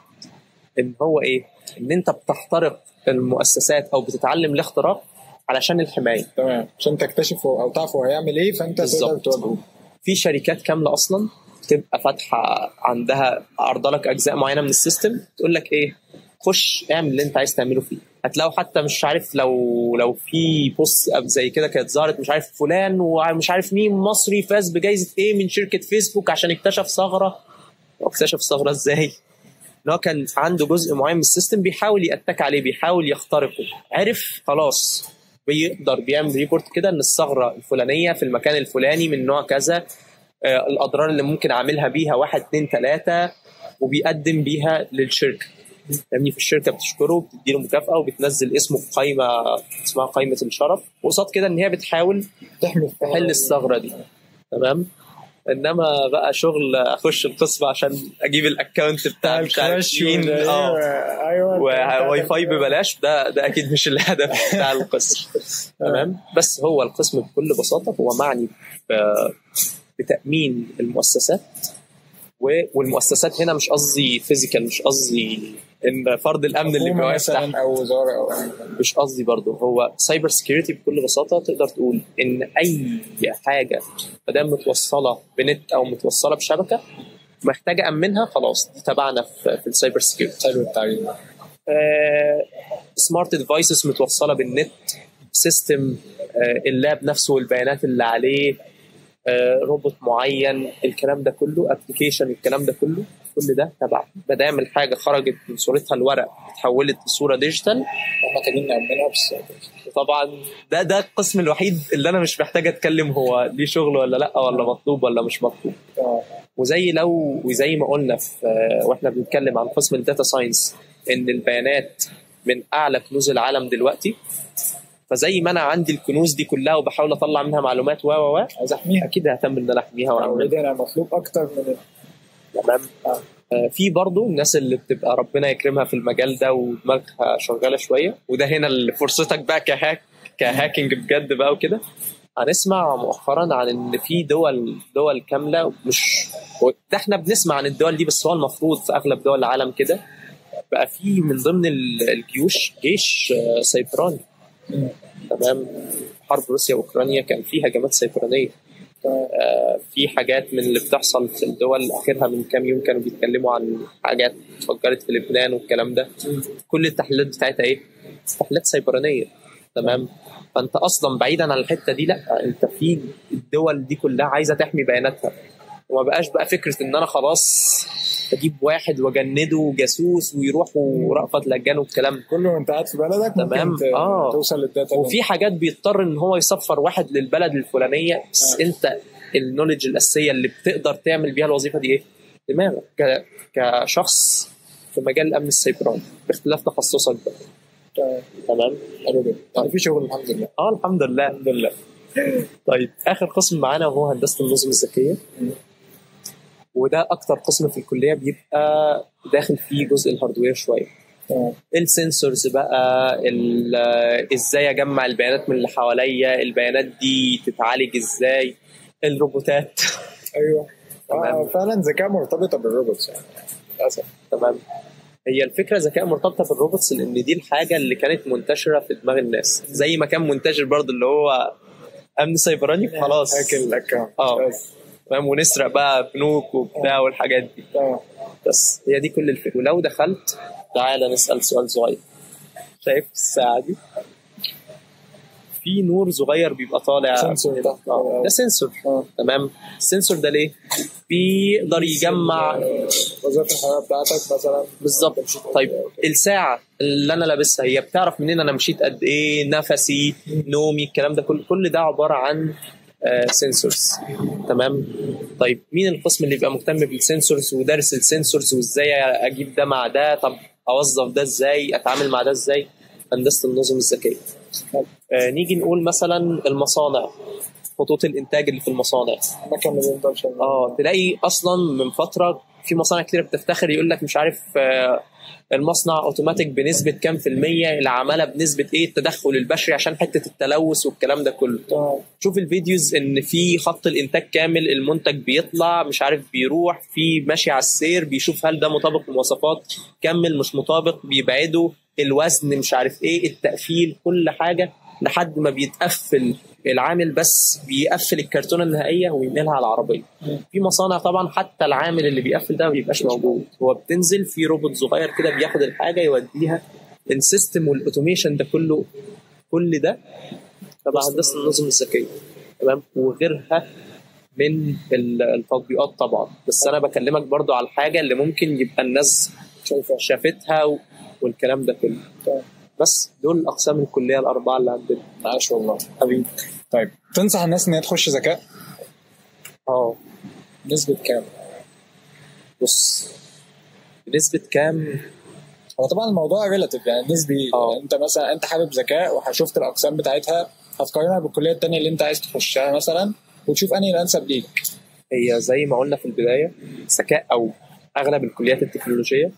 ان هو ايه؟ ان انت بتخترق المؤسسات او بتتعلم الاختراق علشان الحمايه. تمام. عشان تكتشف او تعرف هو هيعمل ايه فانت تقدر تواجهه. في شركات كامله اصلا تبقى فاتحه عندها عرض لك اجزاء معينه من السيستم، تقول لك ايه؟ خش اعمل اللي انت عايز تعمله فيه. هتلاقوا حتى مش عارف لو في بوست زي كده كانت ظهرت مش عارف فلان ومش عارف مين مصري فاز بجائزه ايه من شركه فيسبوك عشان اكتشف ثغره. واكتشف ثغره ازاي؟ ان هو كان عنده جزء معين من السيستم بيحاول يأتك عليه، بيحاول يخترقه، عرف خلاص بيقدر بيعمل ريبورت كده ان الثغره الفلانيه في المكان الفلاني من نوع كذا، الاضرار اللي ممكن اعملها بيها 1 2 3، وبيقدم بيها للشركه. يعني في الشركه بتشكره وبتديله مكافاه وبتنزل اسمه في قائمه اسمها قائمه الشرف، وقصاد كده ان هي بتحاول تحل الثغره دي. تمام. انما بقى شغل اخش القسم عشان اجيب الاكونت بتاع مش عارف مين وواي فاي ببلاش، ده اكيد مش الهدف بتاع القسم. تمام. بس هو القسم بكل بساطه هو معني بتامين المؤسسات، والمؤسسات هنا مش قصدي فيزيكال، مش قصدي ان فرد الامن اللي مثلا او وزاره او مش قصدي برضه، هو سايبر سكيورتي بكل بساطه. تقدر تقول ان اي حاجه ما دام متوصله بنت او متوصله بشبكه محتاجه امنها، خلاص دي تبعنا في السايبر سكيورتي. حلو التعريف. سمارت ديفايسز متوصله بالنت، سيستم اللاب نفسه والبيانات اللي عليه، روبوت معين، الكلام ده كله، ابلكيشن، الكلام ده كله، كل ده تبع. ما دام الحاجه خرجت من صورتها الورق اتحولت لصوره ديجيتال محتاجين نعملها. بس طبعا ده القسم الوحيد اللي انا مش محتاج اتكلم هو ليه شغل ولا لا، ولا مطلوب ولا مش مطلوب. وزي ما قلنا واحنا بنتكلم عن قسم الداتا ساينس ان البيانات من اعلى كنوز العالم دلوقتي، فزي ما انا عندي الكنوز دي كلها وبحاول اطلع منها معلومات عايز احميها، اكيد ههتم ان انا احميها واعملها. انا مطلوب اكتر من تمام. في برضو الناس اللي بتبقى ربنا يكرمها في المجال ده ودماغها شغاله شويه، وده هنا اللي فرصتك بقى كهاكينج بجد بقى وكده. هنسمع مؤخرا عن ان في دول كامله، مش ده احنا بنسمع عن الدول دي بس، هو المفروض في اغلب دول العالم كده بقى في من ضمن الجيوش جيش سيبراني. تمام. حرب روسيا واوكرانيا كان فيها هجمات سيبرانيه. في حاجات من اللي بتحصل في الدول، اخرها من كام يوم كانوا بيتكلموا عن حاجات اتفجرت في لبنان والكلام ده. كل التحليلات بتاعتها ايه؟ تحليلات سيبرانيه. تمام. فانت اصلا بعيدا عن الحته دي، لا انت في الدول دي كلها عايزه تحمي بياناتها، وما بقاش بقى فكره ان انا خلاص اجيب واحد وجنده جاسوس ويروح ورأفت لجان والكلام كله انت قاعد في بلدك. تمام. توصل للداتا. وفي حاجات بيضطر ان هو يسفر واحد للبلد الفلانيه، بس انت النولج الاساسيه اللي بتقدر تعمل بيها الوظيفه دي ايه؟ دماغك كشخص في مجال الامن السيبراني باختلاف تخصصك بقى. تمام. حلو جدا. يعني في شغل الحمد لله. الحمد لله الحمد لله. طيب اخر قسم معانا وهو هندسه النظم الذكيه، وده اكتر قسم في الكليه بيبقى داخل فيه جزء الهاردوير شويه. السنسورز بقى، ازاي اجمع البيانات من اللي حواليا، البيانات دي تتعالج ازاي، الروبوتات. ايوه. فعلا ذكاء مرتبطه بالروبوتس يعني للاسف. تمام. هي الفكره ذكاء مرتبطه بالروبوتس لان دي الحاجه اللي كانت منتشره في دماغ الناس، زي ما كان منتشر برضو اللي هو امن سيبراني. خلاص هاكل الاكونت. تمام. ونسرق بقى بنوك وبتاع والحاجات دي. بس هي دي كل الفكره. ولو دخلت، تعالى نسال سؤال صغير. شايف الساعه دي؟ في نور صغير بيبقى طالع. سنسور ده سنسور. تمام. السنسور ده ليه؟ بيقدر يجمع وظيفه الحراره بتاعتك مثلا. بالظبط. طيب الساعه اللي انا لابسها هي بتعرف منين انا مشيت قد ايه، نفسي، نومي، الكلام ده كل ده عباره عن سنسورز. تمام. طيب مين القسم اللي يبقى مهتم بالسنسورز ودارس السنسورز وازاي اجيب ده مع ده؟ طب اوظف ده ازاي، اتعامل مع ده ازاي؟ هندسه النظم الذكيه. نيجي نقول مثلا المصانع، خطوط الانتاج اللي في المصانع. تلاقي اصلا من فتره في مصانع كتير بتفتخر يقول لك مش عارف المصنع اوتوماتيك بنسبه كام في الميه، العماله بنسبه ايه، التدخل البشري عشان حته التلوث والكلام ده كله. شوف الفيديوز ان في خط الانتاج كامل، المنتج بيطلع مش عارف بيروح في ماشي على السير، بيشوف هل ده مطابق للمواصفات، كمل مش مطابق بيبعده، الوزن مش عارف ايه، التقفيل، كل حاجه لحد ما بيتقفل العامل، بس بيقفل الكرتونه النهائيه وينقلها على العربيه. في مصانع طبعا حتى العامل اللي بيقفل ده ما بيبقاش موجود، هو بتنزل في روبوت صغير كده بياخد الحاجه يوديها. السيستم والاوتوميشن ده كل ده تبع هندسه النظم الذكيه. تمام. وغيرها من التطبيقات طبعا، بس انا بكلمك برضو على الحاجه اللي ممكن يبقى الناس شافتها والكلام ده كله. بس دول الاقسام الكليه الاربعه اللي عندنا. عاش والله حبيبي. طيب تنصح الناس ان هي تخش ذكاء؟ نسبه كام؟ بص، بنسبه كام؟ هو طبعا الموضوع ريلاتيف يعني نسبي. انت مثلا انت حابب ذكاء وشفت الاقسام بتاعتها، هتقارنها بالكليه الثانيه اللي انت عايز تخشها مثلا وتشوف انهي الانسب ليك. هي زي ما قلنا في البدايه، ذكاء او اغلب الكليات التكنولوجيه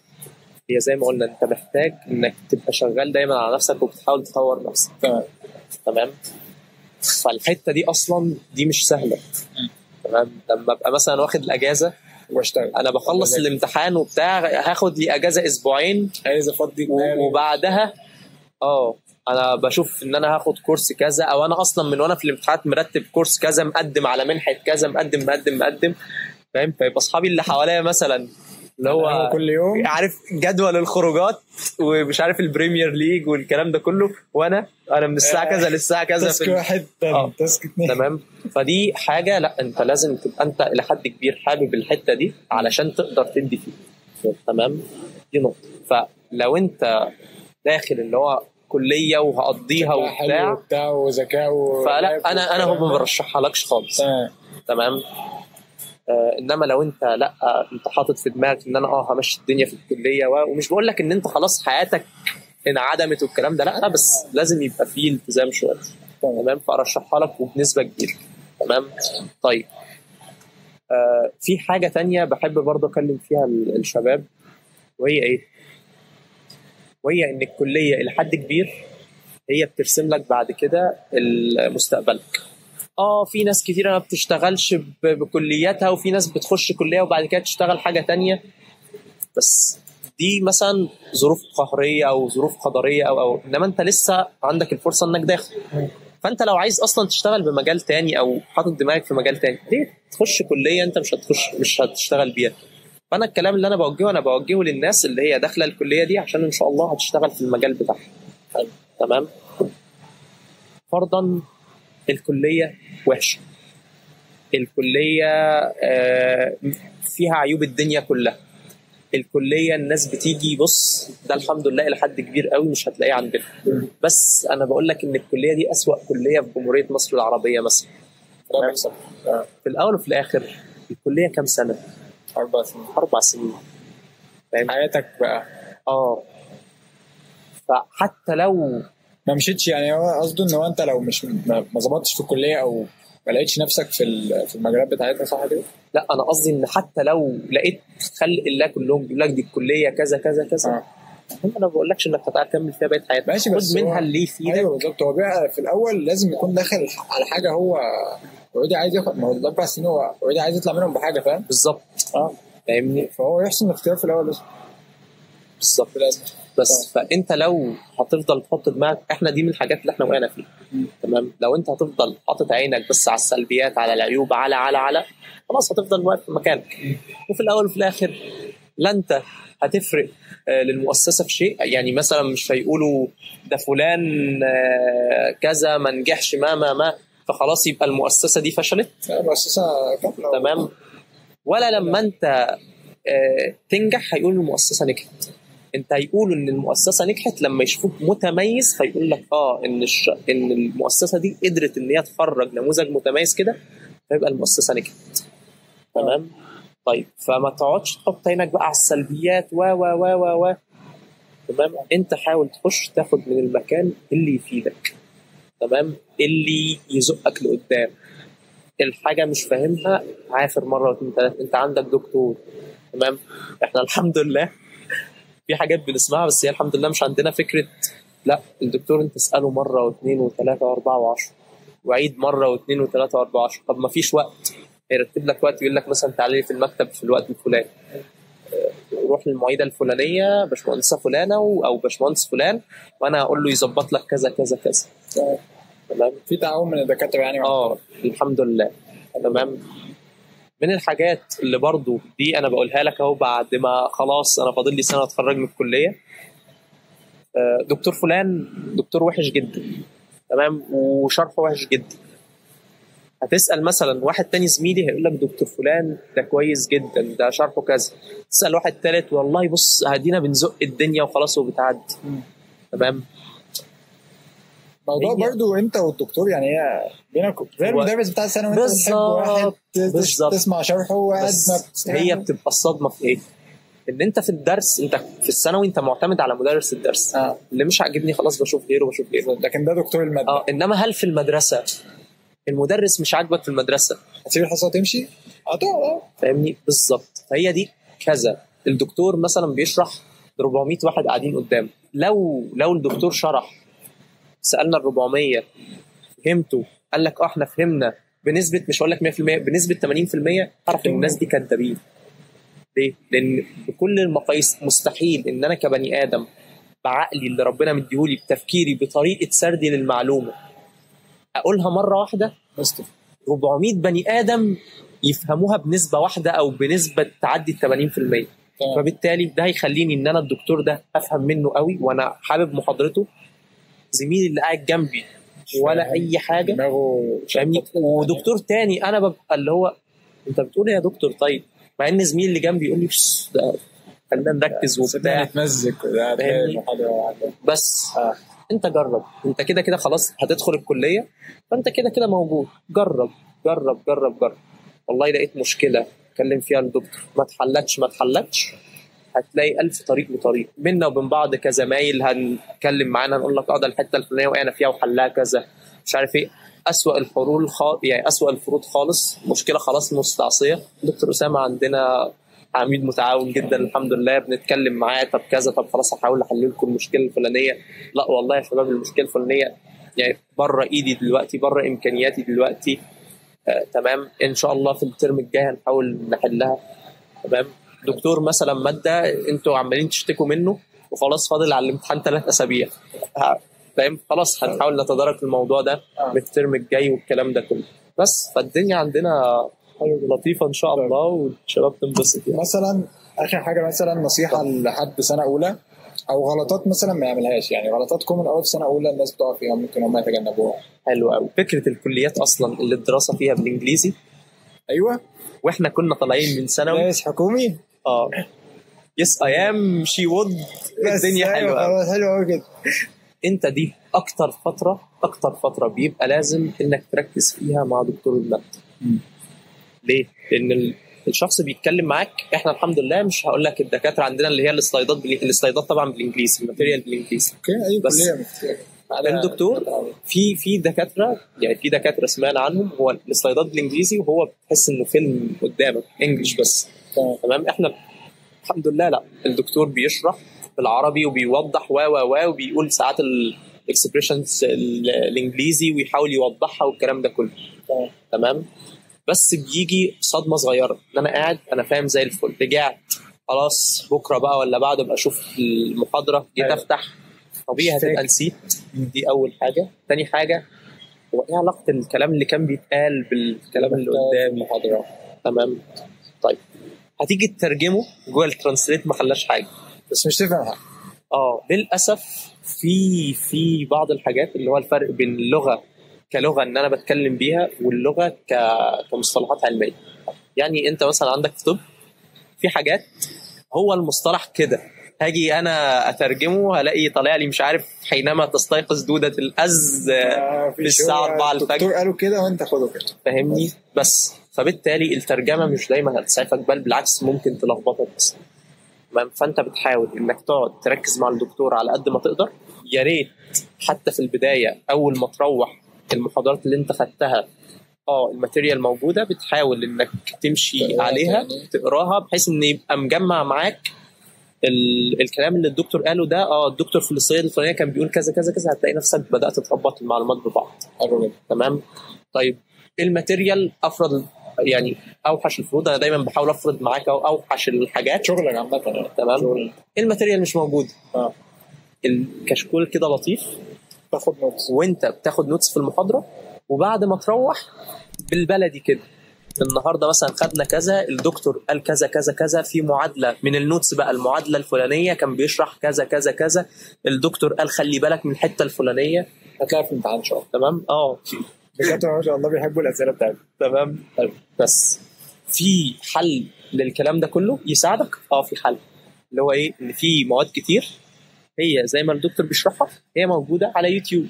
هي زي ما قلنا انت محتاج انك تبقى شغال دايما على نفسك وبتحاول تطور نفسك. تمام. فالحته دي اصلا دي مش سهله. تمام. لما ابقى مثلا واخد الاجازه واشتغل، انا بخلص الامتحان وبتاع، هاخد لي اجازه اسبوعين عايز افضي وبعدها انا بشوف ان انا هاخد كورس كذا، او انا اصلا من وانا في الامتحانات مرتب كورس كذا، مقدم على منحه كذا، مقدم. فاهم؟ فيبقى اصحابي اللي حواليا مثلا اللي هو كل يوم عارف جدول الخروجات ومش عارف البريمير ليج والكلام ده كله، وانا من الساعه كذا للساعه كذا تاسك واحد تاسك اتنين. تمام. فدي حاجه لا، انت لازم تبقى انت الى حد كبير حابب الحته دي علشان تقدر تدي فيه. تمام. دي نقطه. فلو انت داخل اللي هو كليه وهقضيها وبتاع وذكاء فلا انا ما برشحها لكش خالص. تمام. انما لو انت لا انت حاطط في دماغك ان انا همشي الدنيا في الكليه ومش بقول لك ان انت خلاص حياتك انعدمت والكلام ده، لا بس لازم يبقى فيه التزام شويه. تمام. فارشحها لك وبنسبه كبيره. تمام. طيب في حاجه تانية بحب برضه اكلم فيها الشباب، وهي ايه؟ وهي ان الكليه الى حد كبير هي بترسم لك بعد كده مستقبلك. في ناس كتيرة ما بتشتغلش بكلياتها، وفي ناس بتخش كلية وبعد كده تشتغل حاجة تانية، بس دي مثلا ظروف قهرية او ظروف قدرية او انما انت لسه عندك الفرصة انك داخل. فانت لو عايز اصلا تشتغل بمجال تاني او حاطط دماغك في مجال تاني، ليه تخش كلية انت مش هتشتغل بيها؟ فانا الكلام اللي انا بوجهه للناس اللي هي داخلة الكلية دي عشان ان شاء الله هتشتغل في المجال بتاعها. تمام. فرضا الكلية وحشة، الكلية فيها عيوب الدنيا كلها، الكلية الناس بتيجي بص ده الحمد لله إلى حد كبير قوي مش هتلاقيه عندنا، بس أنا بقول لك إن الكلية دي أسوأ كلية في جمهورية مصر العربية مثلا. في الأول وفي الآخر الكلية كام سنة؟ 4 سنين. فاهم؟ حياتك بقى. فحتى لو ما مشيتش، يعني هو قصده ان هو انت لو مش ما ظبطتش في الكليه او ما لقيتش نفسك في المجالات بتاعتها، صح كده؟ لا انا قصدي ان حتى لو لقيت خلق الله كلهم بيقول لك دي الكليه كذا كذا كذا، انا ما بقولكش انك هتكمل فيها بقيه حياتك، ماشي، بس خد منها اللي يفيدك. ايوه بالظبط. هو بقى في الاول لازم يكون داخل على حاجه هو اوريدي عايز ياخد، ما هو ال4 سنين هو اوريدي عايز يطلع منهم بحاجه. فاهم؟ بالظبط. فاهمني؟ فهو يحسن الاختيار في الاول بالظبط. بس فانت لو هتفضل تحط دماغك، احنا دي من الحاجات اللي احنا وقعنا فيها. تمام. لو انت هتفضل حاطط عينك بس على السلبيات، على العيوب، على خلاص هتفضل واقف في مكانك، وفي الاول وفي الاخر لا انت هتفرق للمؤسسه في شيء. يعني مثلا مش هيقولوا ده فلان كذا ما نجحش ما فخلاص يبقى المؤسسه دي فشلت. مؤسسه كامله. تمام. ولا لما انت تنجح هيقول المؤسسه نجحت، انت هيقولوا ان المؤسسه نجحت لما يشوفوك متميز، فيقول لك ان المؤسسه دي قدرت ان هي تخرج نموذج متميز كده، فيبقى المؤسسه نجحت. تمام. طيب فما تقعدش تحط عينك بقى على السلبيات و تمام. انت حاول تخش تاخد من المكان اللي يفيدك. تمام. اللي يزقك لقدام. الحاجه مش فاهمها عافر مره واثنين ثلاثه، انت عندك دكتور. تمام. احنا الحمد لله في حاجات بنسمعها، بس هي الحمد لله مش عندنا فكره لا الدكتور انت اساله مره واثنين وثلاثه واربعه وعشره، وعيد مره واثنين وثلاثه واربعه وعشره. طب ما فيش وقت، يرتب لك وقت، يقول لك مثلا تعالى لي في المكتب في الوقت الفلاني، روح للمعيده الفلانيه باشمهندسه فلانه او باشمهندس فلان وانا هقول له يظبط لك كذا كذا كذا. تمام. في تعاون من الدكاتره يعني. الحمد لله. تمام. من الحاجات اللي برضو دي انا بقولها لك اهو بعد ما خلاص انا فاضل لي سنه اتخرج من الكليه، دكتور فلان دكتور وحش جدا. تمام. وشرحه وحش جدا. هتسال مثلا واحد تاني زميلي هيقول لك دكتور فلان ده كويس جدا، ده شرحه كذا. تسال واحد تالت والله بص هدينا بنزق الدنيا وخلاص وبتعدي. تمام. موضوع برضو انت والدكتور يعني هي بينك زي المدرس بتاع الثانوي، انت بتحب واحد تسمع شرحه وقاعد. هي بتبقى الصدمه في ايه؟ ان انت في الدرس، انت في الثانوي انت معتمد على مدرس الدرس. اللي مش عاجبني خلاص بشوف غيره. لكن ده دكتور الماده. انما هل في المدرسه المدرس مش عاجبك في المدرسه هتسيب الحصه وتمشي فاهمني بالظبط. فهي دي كذا. الدكتور مثلا بيشرح 400 واحد قاعدين قدامه، لو الدكتور شرح سالنا ال 400 فهمتوا، قال لك احنا فهمنا بنسبه، مش هقول لك 100%، بنسبه 80%، اعرف ان الناس دي كدابين. ليه؟ لان بكل المقاييس مستحيل ان انا كبني ادم بعقلي اللي ربنا مديهولي بتفكيري بطريقه سردي للمعلومه اقولها مره واحده 400 بني ادم يفهموها بنسبه واحده او بنسبه تعدي 80%. فبالتالي ده هيخليني ان انا الدكتور ده افهم منه قوي وانا حابب محاضرته، زميلي اللي قاعد جنبي ولا اي حاجه فاهمني، ودكتور تاني انا ببقى اللي هو انت بتقول يا دكتور طيب، مع ان زميلي اللي جنبي يقول لي ده خلينا نركز وبتاع نتمزج بس انت جرب، انت كده كده خلاص هتدخل الكليه، فانت كده كده موجود، جرب جرب جرب جرب. والله لقيت مشكله اتكلم فيها الدكتور ما اتحلتش هتلاقي ألف طريق وطريق بينا وبين بعض كزمايل، هنتكلم معانا نقول لك ده الحته الفلانيه وقعنا فيها وحلها كذا مش عارف ايه. أسوأ الحلول يعني أسوأ الفروض خالص، مشكله خلاص مستعصيه، دكتور اسامه عندنا عميد متعاون جدا الحمد لله، بنتكلم معاه طب كذا، طب خلاص هحاول احل لكم المشكله الفلانيه، لا والله يا شباب المشكله الفلانيه يعني بره ايدي دلوقتي، بره امكانياتي دلوقتي، تمام ان شاء الله في الترم الجاي هنحاول نحلها. تمام. دكتور مثلا ماده انتوا عمالين تشتكوا منه وخلاص فاضل على الامتحان 3 أسابيع، فاهم، خلاص هنحاول نتدارك الموضوع ده من الترم الجاي والكلام ده كله. بس فالدنيا عندنا لطيفه ان شاء الله والشباب تنبسط يعني. مثلا اخر حاجه مثلا نصيحه لحد سنه اولى او غلطات مثلا ما يعملهاش، يعني غلطات كومن قوي في سنه اولى الناس بتقع فيها ممكن هم يتجنبوها. حلو قوي. فكره الكليات اصلا اللي الدراسه فيها بالانجليزي، ايوه، واحنا كنا طالعين من ثانوي مش حكومي يس اي ام شي وود، الدنيا حلوه قوي، حلوه قوي كده. انت دي اكتر فتره بيبقى لازم انك تركز فيها مع دكتور الماده. ليه؟ لان الشخص بيتكلم معاك، احنا الحمد لله مش هقول لك الدكاتره عندنا اللي هي الاستايدات طبعا بالانجليزي، الماتيريال بالانجليزي، اوكي اي كليه الدكتور في دكاتره، يعني في دكاتره سمعنا عنهم هو الاستايدات بالانجليزي وهو بتحس انه فيلم قدامك انجلش بس. تمام. احنا الحمد لله لا، الدكتور بيشرح بالعربي وبيوضح وبيقول ساعات الاكسبريشنز الانجليزي ويحاول يوضحها والكلام ده كله. تمام. بس بيجي صدمه صغيره ان انا قاعد انا فاهم زي الفل، رجعت خلاص بكره بقى ولا بعده ابقى اشوف المحاضره، جيت افتح طبيعي هتبقى نسيت. دي اول حاجه. تاني حاجه هو ايه علاقه الكلام اللي كان بيتقال بالكلام اللي قدام المحاضره؟ تمام. طيب هتيجي تترجمه جوجل ترانسليت ما خلاش حاجه، بس مش تفهم حاجه. للاسف في بعض الحاجات اللي هو الفرق بين اللغه كلغه ان انا بتكلم بيها واللغه كمصطلحات علميه. يعني انت مثلا عندك في طب في حاجات هو المصطلح كده، هاجي انا اترجمه هلاقي طالع لي مش عارف حينما تستيقظ دوده الاز في الساعه 4 الفجر، الدكتور قالوا كده وانت خده كده، فاهمني. بس فبالتالي الترجمه مش دايما هتسعفك، بل بالعكس ممكن تلخبطك. فانت بتحاول انك تقعد تركز مع الدكتور على قد ما تقدر. يا ريت حتى في البدايه اول ما تروح المحاضرات اللي انت خدتها الماتيريال موجوده، بتحاول انك تمشي عليها تقراها بحيث ان يبقى مجمع معاك الكلام اللي الدكتور قاله ده. الدكتور في السلايد الفلانيه كان بيقول كذا كذا كذا، هتلاقي نفسك بدات تربط المعلومات ببعض. تمام. طيب الماتيريال افرض يعني اوحش الفروض، انا دايما بحاول افرض معاك اوحش الحاجات شغلك عامه. تمام. الماتيريال مش موجود، الكشكول كده لطيف، تاخد نوتس وانت بتاخد نوتس في المحاضره، وبعد ما تروح بالبلدي كده النهارده مثلا خدنا كذا، الدكتور قال كذا كذا كذا، في معادله من النوتس بقى المعادله الفلانيه كان بيشرح كذا كذا كذا، الدكتور قال خلي بالك من الحته الفلانيه، هتلاقي في الامتحان ان شاء الله. تمام. الدكاتره ما شاء الله بيحبوا الاسئله بتاعتهم. تمام. بس في حل للكلام ده كله يساعدك. في حل اللي هو ايه، ان في مواد كتير هي زي ما الدكتور بيشرحها هي موجوده على يوتيوب.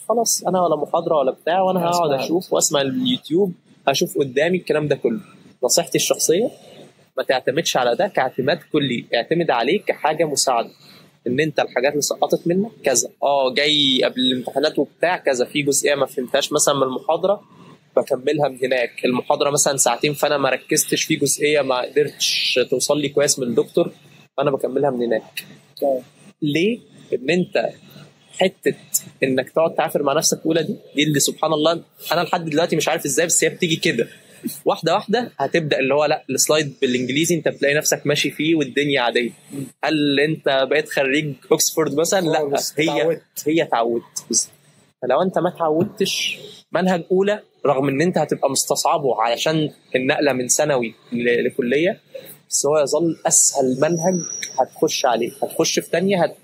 خلاص انا ولا محاضره ولا بتاع، وانا هقعد اشوف واسمع اليوتيوب، هشوف قدامي الكلام ده كله. نصيحتي الشخصيه ما تعتمدش على ده كاعتماد كلي، اعتمد عليه كحاجه مساعده، ان انت الحاجات اللي سقطت منك كذا، جاي قبل الامتحانات وبتاع كذا، في جزئيه ما فهمتهاش مثلا من المحاضره، بكملها من هناك. المحاضره مثلا ساعتين فانا ما ركزتش في جزئيه ما قدرتش توصل لي كويس من الدكتور، فانا بكملها من هناك. ليه؟ ان انت حته انك تقعد تعافر مع نفسك اولى دي اللي سبحان الله انا لحد دلوقتي مش عارف ازاي، بس هي بتيجي كده واحده واحده. هتبدا اللي هو لا السلايد بالانجليزي انت بتلاقي نفسك ماشي فيه والدنيا عاديه. هل انت بقيت خريج اوكسفورد مثلا؟ لا، هي تعودت. فلو انت ما تعودتش منهج اولى، رغم ان انت هتبقى مستصعبه علشان النقله من ثانوي لكليه، بس هو يظل اسهل منهج هتخش عليه. هتخش في ثانيه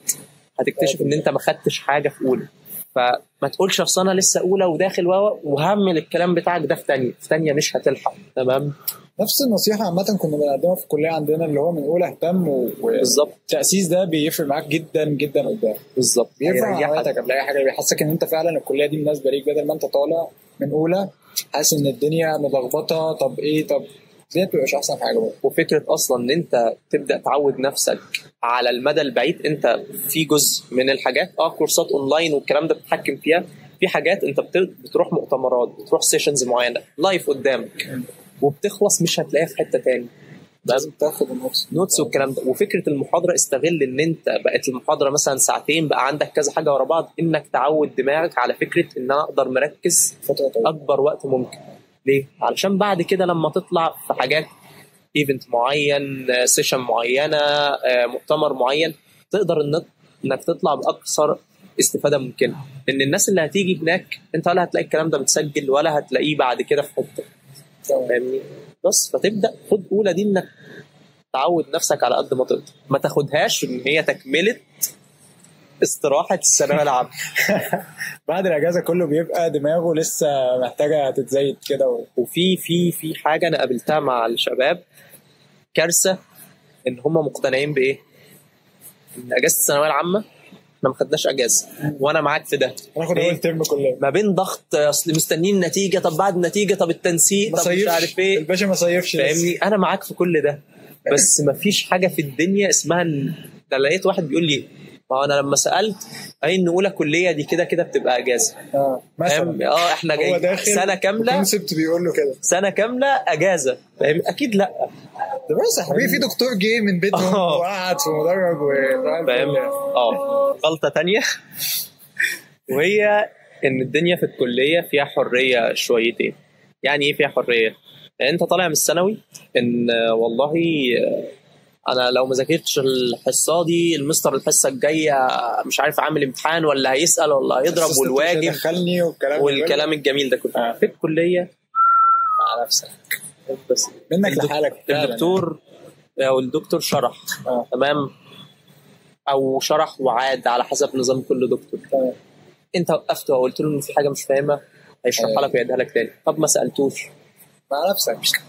هتكتشف ان انت ما خدتش حاجه في اولى، فما تقولش اصل انا لسه اولى وداخل وهمل الكلام بتاعك ده في ثانيه مش هتلحق. تمام. نفس النصيحه عامه كنا بنقدمها في الكليه عندنا، اللي هو من اولى اهتم بالظبط. التاسيس ده بيفرق معاك جدا جدا قدام. بالظبط، بيفرق مع حياتك قبل اي حاجه، بيحسسك ان انت فعلا الكليه دي مناسبه ليك، بدل ما انت طالع من اولى حاسس ان الدنيا ملخبطه. طب ايه؟ طب دي مش احسن حاجه بقى. وفكره اصلا ان انت تبدا تعود نفسك على المدى البعيد. انت في جزء من الحاجات كورسات اونلاين والكلام ده بتتحكم فيها، في حاجات انت بتروح مؤتمرات، بتروح سيشنز معينه لايف قدامك وبتخلص مش هتلاقيها في حته تاني، لازم تاخد نوتس والكلام ده. وفكره المحاضره استغل ان انت بقت المحاضره مثلا ساعتين، بقى عندك كذا حاجه ورا بعض، انك تعود دماغك على فكره ان انا اقدر مركز اكبر وقت ممكن. ليه؟ علشان بعد كده لما تطلع في حاجات ايفنت معين، سيشن معينه، مؤتمر معين، تقدر انك تطلع باكثر استفاده ممكنه. لان الناس اللي هتيجي هناك انت ولا هتلاقي الكلام ده متسجل ولا هتلاقيه بعد كده في حته. فاهمني؟ بس فتبدا خد اولى دي انك تعود نفسك على قد ما تقدر، ما تاخدهاش ان هي تكمله استراحه الثانويه العامه. بعد الاجازه كله بيبقى دماغه لسه محتاجه تتزيد كده. وفي في في حاجه انا قابلتها مع الشباب كارثه، ان هم مقتنعين بايه؟ ان اجازه الثانويه العامه احنا ما خدناش اجازه، وانا معاك في ده. ناخد اول ترم كلنا ما بين ضغط اصل مستنيين النتيجه، طب بعد النتيجه، طب التنسيق، طب مش عارف ايه، الباشا ما صيفش. فاهمني؟ انا معاك في كل ده، بس ما فيش حاجه في الدنيا اسمها ده. لقيت واحد بيقول لي ما انا لما سالت ان اولى كليه دي كده كده بتبقى اجازه. مثلا احنا جايين سنه كامله، الكونسبت بيقول له كده سنه كامله اجازه، فاهم؟ اكيد لا. ده بس يا حبيبي في دكتور جه من بيتهم وقعد في مدرج فاهم. غلطه تانية وهي ان الدنيا في الكليه فيها حريه شويتين. يعني ايه فيها حريه؟ يعني انت طالع من الثانوي ان والله انا لو ما ذاكرتش الحصه دي المستر الحصه الجايه مش عارف عامل امتحان ولا هيسال ولا هيضرب والواجب والكلام الجميل ده كله. في الكليه مع نفسك بس منك لحالك. الدكتور او الدكتور شرح تمام، او شرح وعاد على حسب نظام كل دكتور. انت وقفته وقلت له ان في حاجه مش فاهمها هيشرحها لك ويعيدها لك تاني. طب ما سالتوش مع نفسك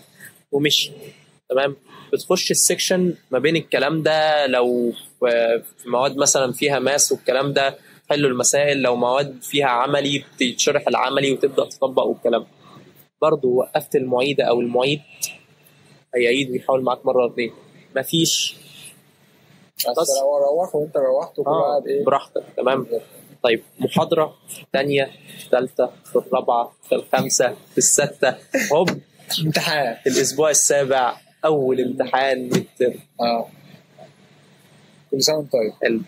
ومشي تمام. بتخش السكشن ما بين الكلام ده، لو في مواد مثلا فيها ماس والكلام ده حلوا المسائل، لو مواد فيها عملي بتشرح العملي وتبدا تطبق والكلام. برضه وقفت المعيده او المعيد هيعيد ويحاول معاك مره واثنين، مفيش. بس لو روح وانت روحت وكل واحد ايه براحتك تمام. طيب محاضره في ثانيه في ثالثه في الرابعه في الخامسه في السادسه، هوب امتحان الاسبوع السابع اول امتحان ميد. كل سنه وانت طيب.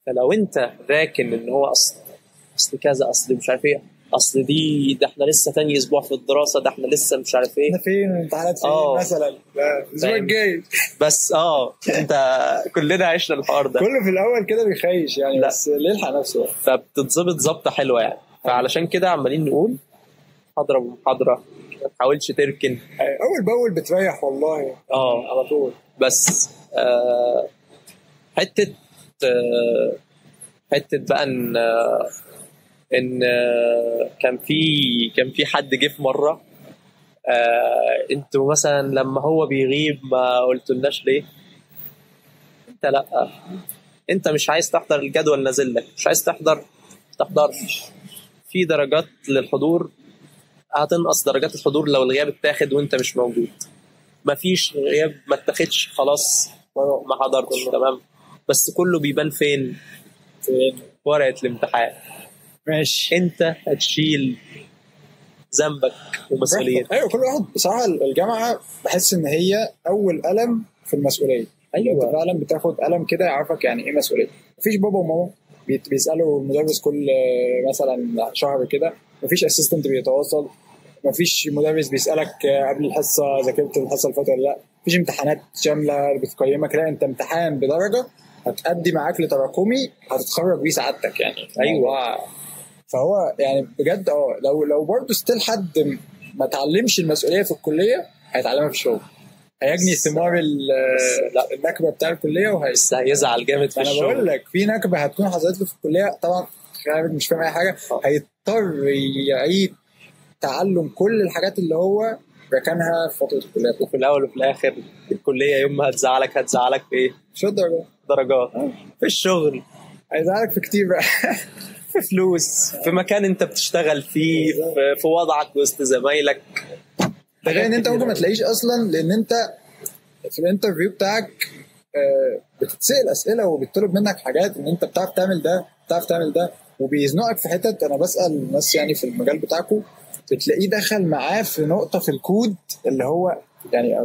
فلو انت راكن ان هو اصل كذا، اصل مش عارف ايه، اصل ده احنا لسه تاني اسبوع في الدراسه، ده احنا لسه مش عارف ايه، احنا فين الامتحانات فين مثلا الاسبوع الجاي. بس انت كلنا عشنا الحوار ده. كله في الاول كده بيخيش يعني لا. بس اللي يلحق نفسه فبتتظبط ظبطه حلوه يعني. فعلشان كده عمالين نقول محاضره بمحاضره، ما تحاولش تركن، اول باول بتريح والله على طول. بس حته بقى ان كان في حد جه في مره انتوا مثلا لما هو بيغيب ما قلتولناش ليه؟ انت لا، انت مش عايز تحضر الجدول نازل لك، مش عايز تحضرش. في درجات للحضور هتنقص درجات الحضور لو الغياب اتاخد وانت مش موجود. مفيش غياب ما اتاخدش خلاص ما حضرتش تمام. بس كله بيبان فين ورقه الامتحان. ماشي. انت هتشيل ذنبك ومسؤوليتك. ايوه كل واحد بصراحه. الجامعه بحس ان هي اول قلم في المسؤوليه. ايوه انت فعلا بتاخد قلم كده يعرفك يعني ايه مسؤوليه. مفيش بابا وماما بيسالوا المدرس كل مثلا شهر كده، مفيش اسيستنت بيتواصل، مفيش مدرس بيسالك قبل الحصه ذاكرت الحصه اللي فاتت ولا لا، مفيش امتحانات شامله بتقيمك، لا انت امتحان بدرجه هتأدي معاك لتراكمي هتتخرج بيه سعادتك يعني. ايوه فهو يعني بجد لو برضه ستيل حد ما تعلمش المسؤوليه في الكليه هيتعلمها في الشغل، هيجني ثمار النكبه بتاع الكليه بس هيزعل جامد في الشغل. انا بقول لك في نكبه هتكون حصلت له في الكليه طبعا خارج مش فاهم اي حاجه، هيضطر يعيد تعلم كل الحاجات اللي هو ركنها في فتره الكليه. وفي الاول وفي الاخر الكليه يوم ما هتزعلك في ايه؟ شو درجات. في الشغل هيزعلك في كتير بقى في فلوس، في مكان انت بتشتغل فيه، في وضعك وسط زمايلك. ده غير ان انت ممكن ما تلاقيش اصلا، لان انت في الانترفيو بتاعك بتتسأل اسئله وبيطلب منك حاجات ان انت بتعرف تعمل ده وبيزنقك في حتت. انا بسأل ناس يعني في المجال بتاعكم بتلاقيه دخل معاه في نقطه في الكود اللي هو يعني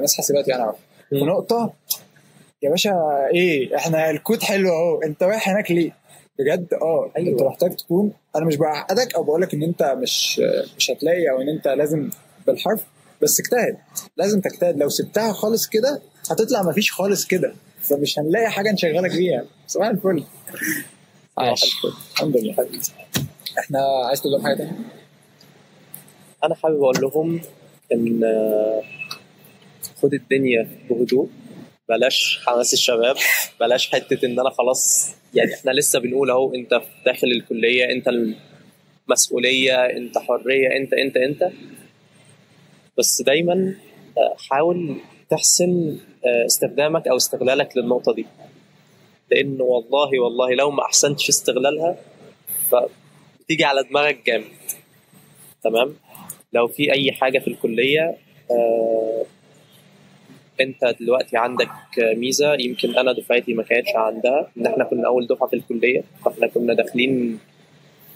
ناس حاسبات يعني في نقطه يا باشا ايه احنا الكود حلو اهو انت رايح هناك ليه بجد. أيوة. انت محتاج تكون، انا مش بعقدك او بقولك ان انت مش هتلاقي او ان انت لازم بالحرف، بس اجتهد، لازم تجتهد. لو سبتها خالص كده هتطلع مفيش خالص كده، فمش هنلاقي حاجه نشغلك بيها. صباح الفل. الحمد لله. احنا عايز تقول لهم حاجه تانية؟ انا حابب اقول لهم ان خد الدنيا بهدوء، بلاش حماس الشباب، بلاش حته ان انا خلاص يعني احنا لسه بنقول اهو انت داخل الكليه، انت المسؤوليه، انت حريه، انت بس دايما حاول تحسن استخدامك او استغلالك للنقطه دي، لان والله لو ما احسنتش استغلالها فبتيجي على دماغك جامد. تمام. لو في اي حاجه في الكليه انت دلوقتي عندك ميزه يمكن انا دفعتي ما كانتش عندها، ان احنا كنا اول دفعه في الكليه، فاحنا كنا داخلين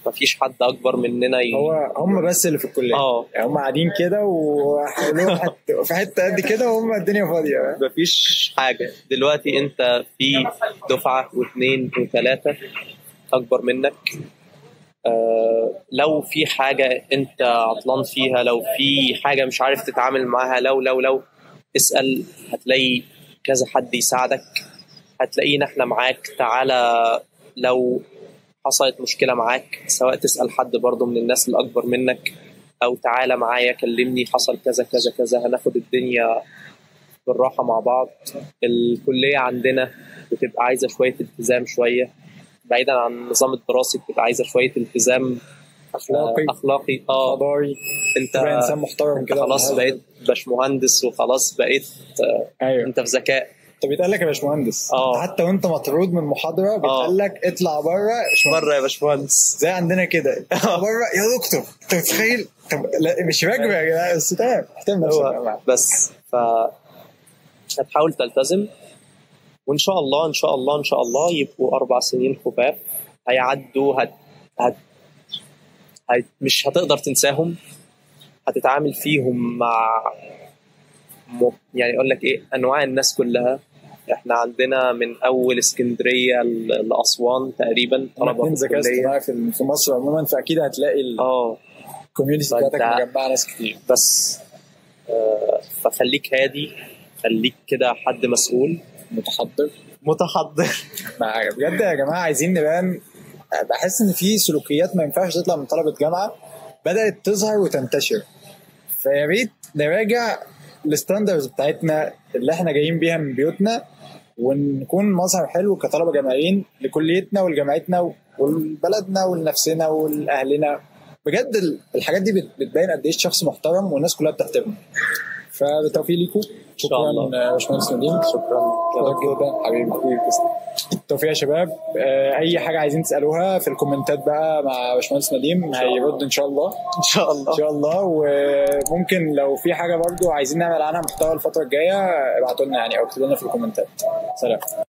ما فيش حد اكبر مننا هو هم بس اللي في الكليه يعني هم قاعدين كده وحولوهم في حته قد كده وهم الدنيا فاضيه ما فيش حاجه. دلوقتي انت في دفعه واثنين وثلاثه اكبر منك، لو في حاجه انت عطلان فيها، لو في حاجه مش عارف تتعامل معاها، لو اسال، هتلاقي كذا حد يساعدك، هتلاقينا احنا معاك. تعالى لو حصلت مشكلة معاك، سواء تسأل حد برضو من الناس الأكبر منك، أو تعالى معايا كلمني حصل كذا كذا كذا، هناخد الدنيا بالراحة مع بعض. الكلية عندنا بتبقى عايزة شوية التزام، شوية بعيدا عن النظام الدراسي، بتبقى عايزة شوية التزام أخلاقي حضاري. انت انسان محترم كده، خلاص بقيت باشمهندس وخلاص بقيت أيوه. انت في ذكاء. طب بيتقال لك يا باشمهندس حتى وانت مطرود من محاضره بيتقال لك اطلع بره يا باشمهندس، زي عندنا كده بره يا دكتور. انت متخيل؟ طب لا مش راكبه يا جدعان، بس احترم نفسك بس. هتحاول تلتزم، وان شاء الله يبقوا 4 سنين خفاف هيعدوا. مش هتقدر تنساهم، هتتعامل فيهم مع يعني اقول لك ايه انواع الناس كلها. احنا عندنا من اول اسكندريه لاسوان تقريبا طلبه في مصر عموما، فاكيد هتلاقي الكوميونتي بتاعتك مجمعه ناس كتير. بس فخليك هادي، خليك كده حد مسؤول متحضر بجد يا جماعه. عايزين نبان، بحس ان في سلوكيات ما ينفعش تطلع من طلبه جامعه بدات تظهر وتنتشر، فيا ريت نراجع الستاندرز بتاعتنا اللي احنا جايين بيها من بيوتنا، ونكون مظهر حلو كطلبه جامعيين لكليتنا ولجامعتنا ولبلدنا ولنفسنا ولاهلنا. بجد الحاجات دي بتبين قد ايه شخص محترم والناس كلها بتحترمه. فبالتوفيق ليكم. شكرا باشمهندس نديم. شكرا جدا حبيبي. بالتوفيق يا شباب. اي حاجه عايزين تسالوها في الكومنتات بقى مع باشمهندس نديم هيرد ان شاء الله. وممكن لو في حاجه برضو عايزين نعمل عنها محتوى الفتره الجايه ابعتوا لنا يعني او اكتبوا لنا في الكومنتات. سلام.